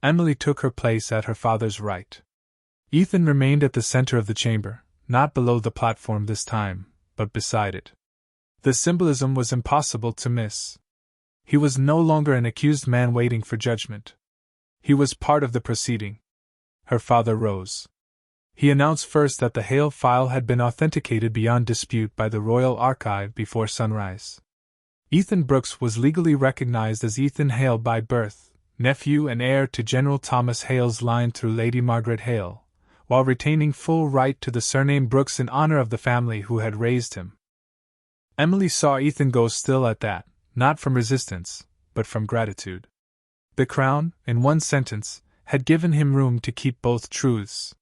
Emily took her place at her father's right. Ethan remained at the center of the chamber, not below the platform this time, but beside it. The symbolism was impossible to miss. He was no longer an accused man waiting for judgment. He was part of the proceeding. Her father rose. He announced first that the Hale file had been authenticated beyond dispute by the Royal Archive before sunrise. Ethan Brooks was legally recognized as Ethan Hale by birth, nephew and heir to General Thomas Hale's line through Lady Margaret Hale, while retaining full right to the surname Brooks in honor of the family who had raised him. Emily saw Ethan go still at that, not from resistance, but from gratitude. The Crown, in one sentence, had given him room to keep both truths.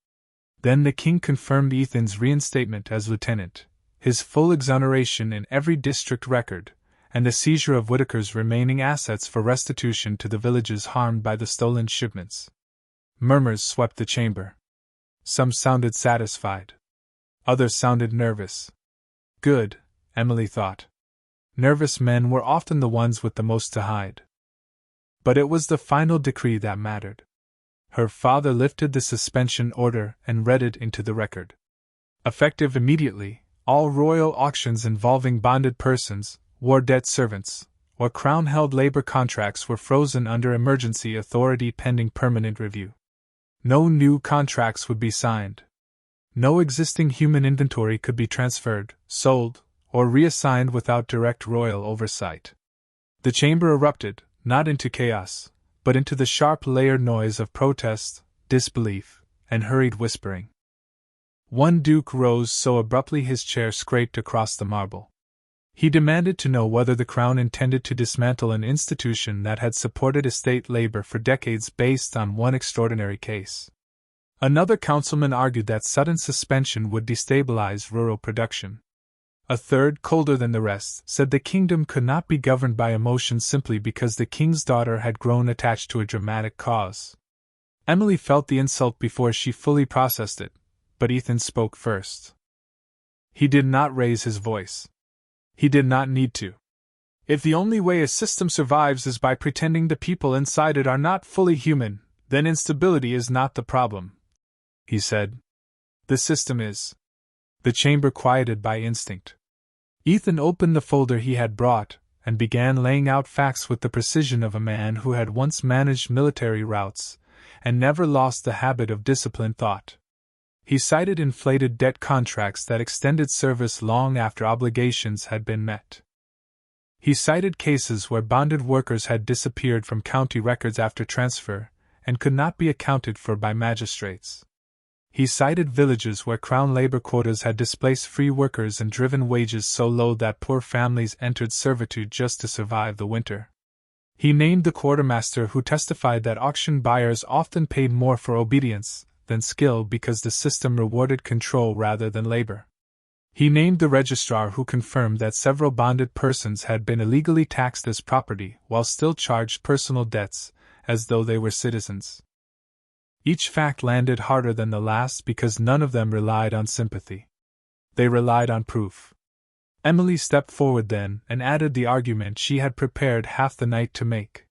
Then the King confirmed Ethan's reinstatement as lieutenant, his full exoneration in every district record, and the seizure of Whitaker's remaining assets for restitution to the villages harmed by the stolen shipments. Murmurs swept the chamber. Some sounded satisfied. Others sounded nervous. Good, Emily thought. Nervous men were often the ones with the most to hide. But it was the final decree that mattered. Her father lifted the suspension order and read it into the record. Effective immediately, all royal auctions involving bonded persons, war debt servants, or Crown-held labor contracts were frozen under emergency authority pending permanent review. No new contracts would be signed. No existing human inventory could be transferred, sold, or reassigned without direct royal oversight. The chamber erupted, not into chaos, but into the sharp layered noise of protest, disbelief, and hurried whispering. One duke rose so abruptly his chair scraped across the marble. He demanded to know whether the Crown intended to dismantle an institution that had supported estate labor for decades based on one extraordinary case. Another councilman argued that sudden suspension would destabilize rural production. A third, colder than the rest, said the kingdom could not be governed by emotion simply because the king's daughter had grown attached to a dramatic cause. Emily felt the insult before she fully processed it, but Ethan spoke first. He did not raise his voice. He did not need to. If the only way a system survives is by pretending the people inside it are not fully human, then instability is not the problem, he said. The system is. The chamber quieted by instinct. Ethan opened the folder he had brought, and began laying out facts with the precision of a man who had once managed military routes, and never lost the habit of disciplined thought. He cited inflated debt contracts that extended service long after obligations had been met. He cited cases where bonded workers had disappeared from county records after transfer, and could not be accounted for by magistrates. He cited villages where Crown labor quotas had displaced free workers and driven wages so low that poor families entered servitude just to survive the winter. He named the quartermaster who testified that auction buyers often paid more for obedience than skill because the system rewarded control rather than labor. He named the registrar who confirmed that several bonded persons had been illegally taxed as property while still charged personal debts, as though they were citizens. Each fact landed harder than the last because none of them relied on sympathy. They relied on proof. Emily stepped forward then and added the argument she had prepared half the night to make.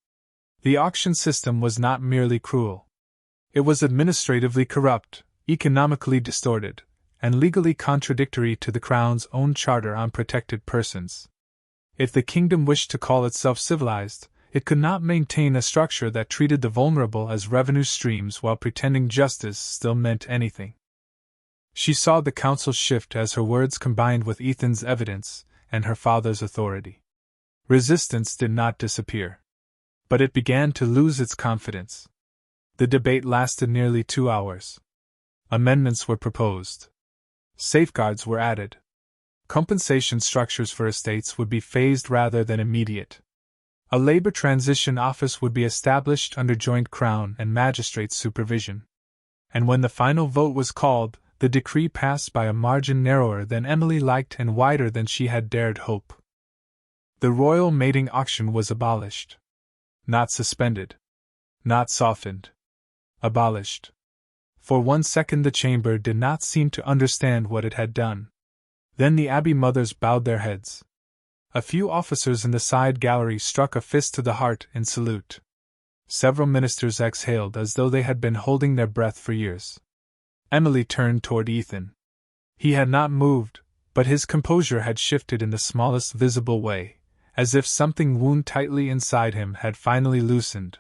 The auction system was not merely cruel. It was administratively corrupt, economically distorted, and legally contradictory to the Crown's own charter on protected persons. If the kingdom wished to call itself civilized, it could not maintain a structure that treated the vulnerable as revenue streams while pretending justice still meant anything. She saw the council shift as her words combined with Ethan's evidence and her father's authority. Resistance did not disappear. But it began to lose its confidence. The debate lasted nearly 2 hours. Amendments were proposed. Safeguards were added. Compensation structures for estates would be phased rather than immediate. A labor transition office would be established under joint Crown and magistrates' supervision. And when the final vote was called, the decree passed by a margin narrower than Emily liked and wider than she had dared hope. The royal mating auction was abolished. Not suspended. Not softened. Abolished. For 1 second the chamber did not seem to understand what it had done. Then the abbey mothers bowed their heads. A few officers in the side gallery struck a fist to the heart in salute. Several ministers exhaled as though they had been holding their breath for years. Emily turned toward Ethan. He had not moved, but his composure had shifted in the smallest visible way, as if something wound tightly inside him had finally loosened.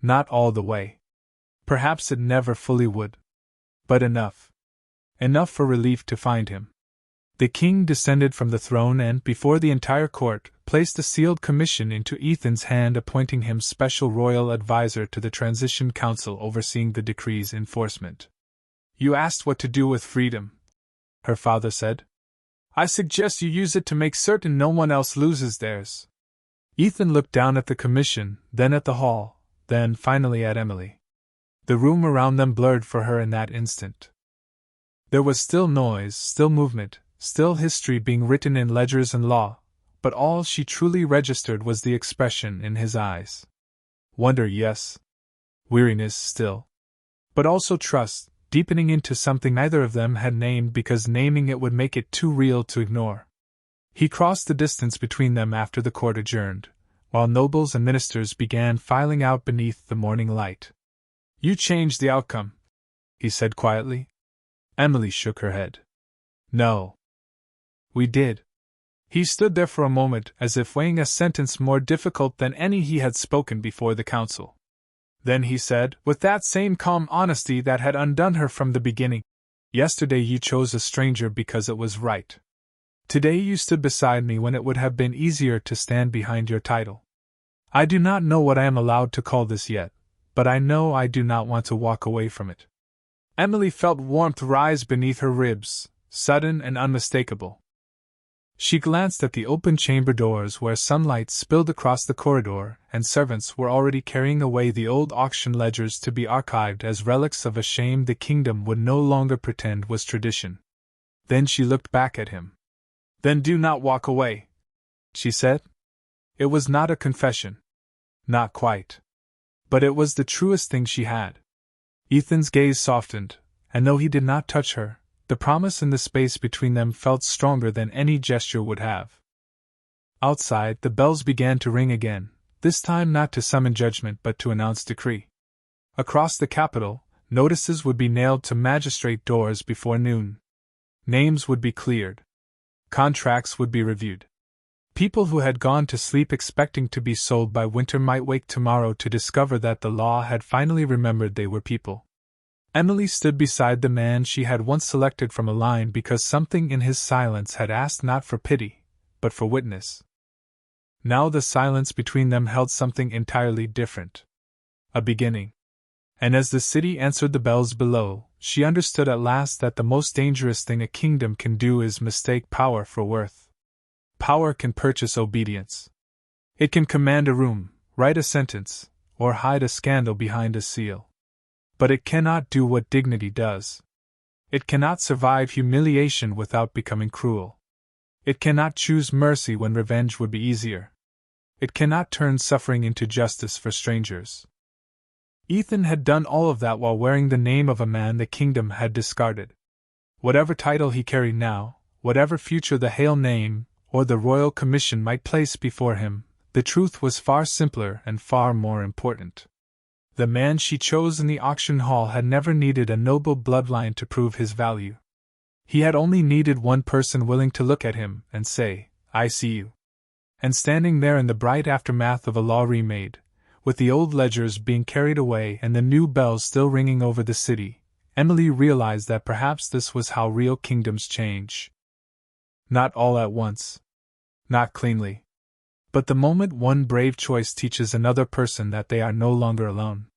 Not all the way. Perhaps it never fully would. But enough. Enough for relief to find him. The king descended from the throne and, before the entire court, placed a sealed commission into Ethan's hand, appointing him special royal advisor to the transition council overseeing the decree's enforcement. "You asked what to do with freedom," her father said. "I suggest you use it to make certain no one else loses theirs." Ethan looked down at the commission, then at the hall, then finally at Emily. The room around them blurred for her in that instant. There was still noise, still movement, still history being written in ledgers and law, but all she truly registered was the expression in his eyes. Wonder, yes. Weariness still. But also trust, deepening into something neither of them had named because naming it would make it too real to ignore. He crossed the distance between them after the court adjourned, while nobles and ministers began filing out beneath the morning light. "You changed the outcome," he said quietly. Emily shook her head. "No. We did." He stood there for a moment as if weighing a sentence more difficult than any he had spoken before the council. Then he said, with that same calm honesty that had undone her from the beginning, "Yesterday you chose a stranger because it was right. Today you stood beside me when it would have been easier to stand behind your title. I do not know what I am allowed to call this yet, but I know I do not want to walk away from it." Emily felt warmth rise beneath her ribs, sudden and unmistakable. She glanced at the open chamber doors where sunlight spilled across the corridor, and servants were already carrying away the old auction ledgers to be archived as relics of a shame the kingdom would no longer pretend was tradition. Then she looked back at him. "Then do not walk away," she said. It was not a confession. Not quite. But it was the truest thing she had. Ethan's gaze softened, and though he did not touch her, the promise in the space between them felt stronger than any gesture would have. Outside, the bells began to ring again, this time not to summon judgment but to announce decree. Across the capital, notices would be nailed to magistrate doors before noon. Names would be cleared. Contracts would be reviewed. People who had gone to sleep expecting to be sold by winter might wake tomorrow to discover that the law had finally remembered they were people. Emily stood beside the man she had once selected from a line because something in his silence had asked not for pity, but for witness. Now the silence between them held something entirely different. A beginning. And as the city answered the bells below, she understood at last that the most dangerous thing a kingdom can do is mistake power for worth. Power can purchase obedience. It can command a room, write a sentence, or hide a scandal behind a seal. But it cannot do what dignity does. It cannot survive humiliation without becoming cruel. It cannot choose mercy when revenge would be easier. It cannot turn suffering into justice for strangers. Ethan had done all of that while wearing the name of a man the kingdom had discarded. Whatever title he carried now, whatever future the Hail name or the royal commission might place before him, the truth was far simpler and far more important. The man she chose in the auction hall had never needed a noble bloodline to prove his value. He had only needed one person willing to look at him and say, "I see you." And standing there in the bright aftermath of a law remade, with the old ledgers being carried away and the new bells still ringing over the city, Emily realized that perhaps this was how real kingdoms change. Not all at once. Not cleanly. But the moment one brave choice teaches another person that they are no longer alone.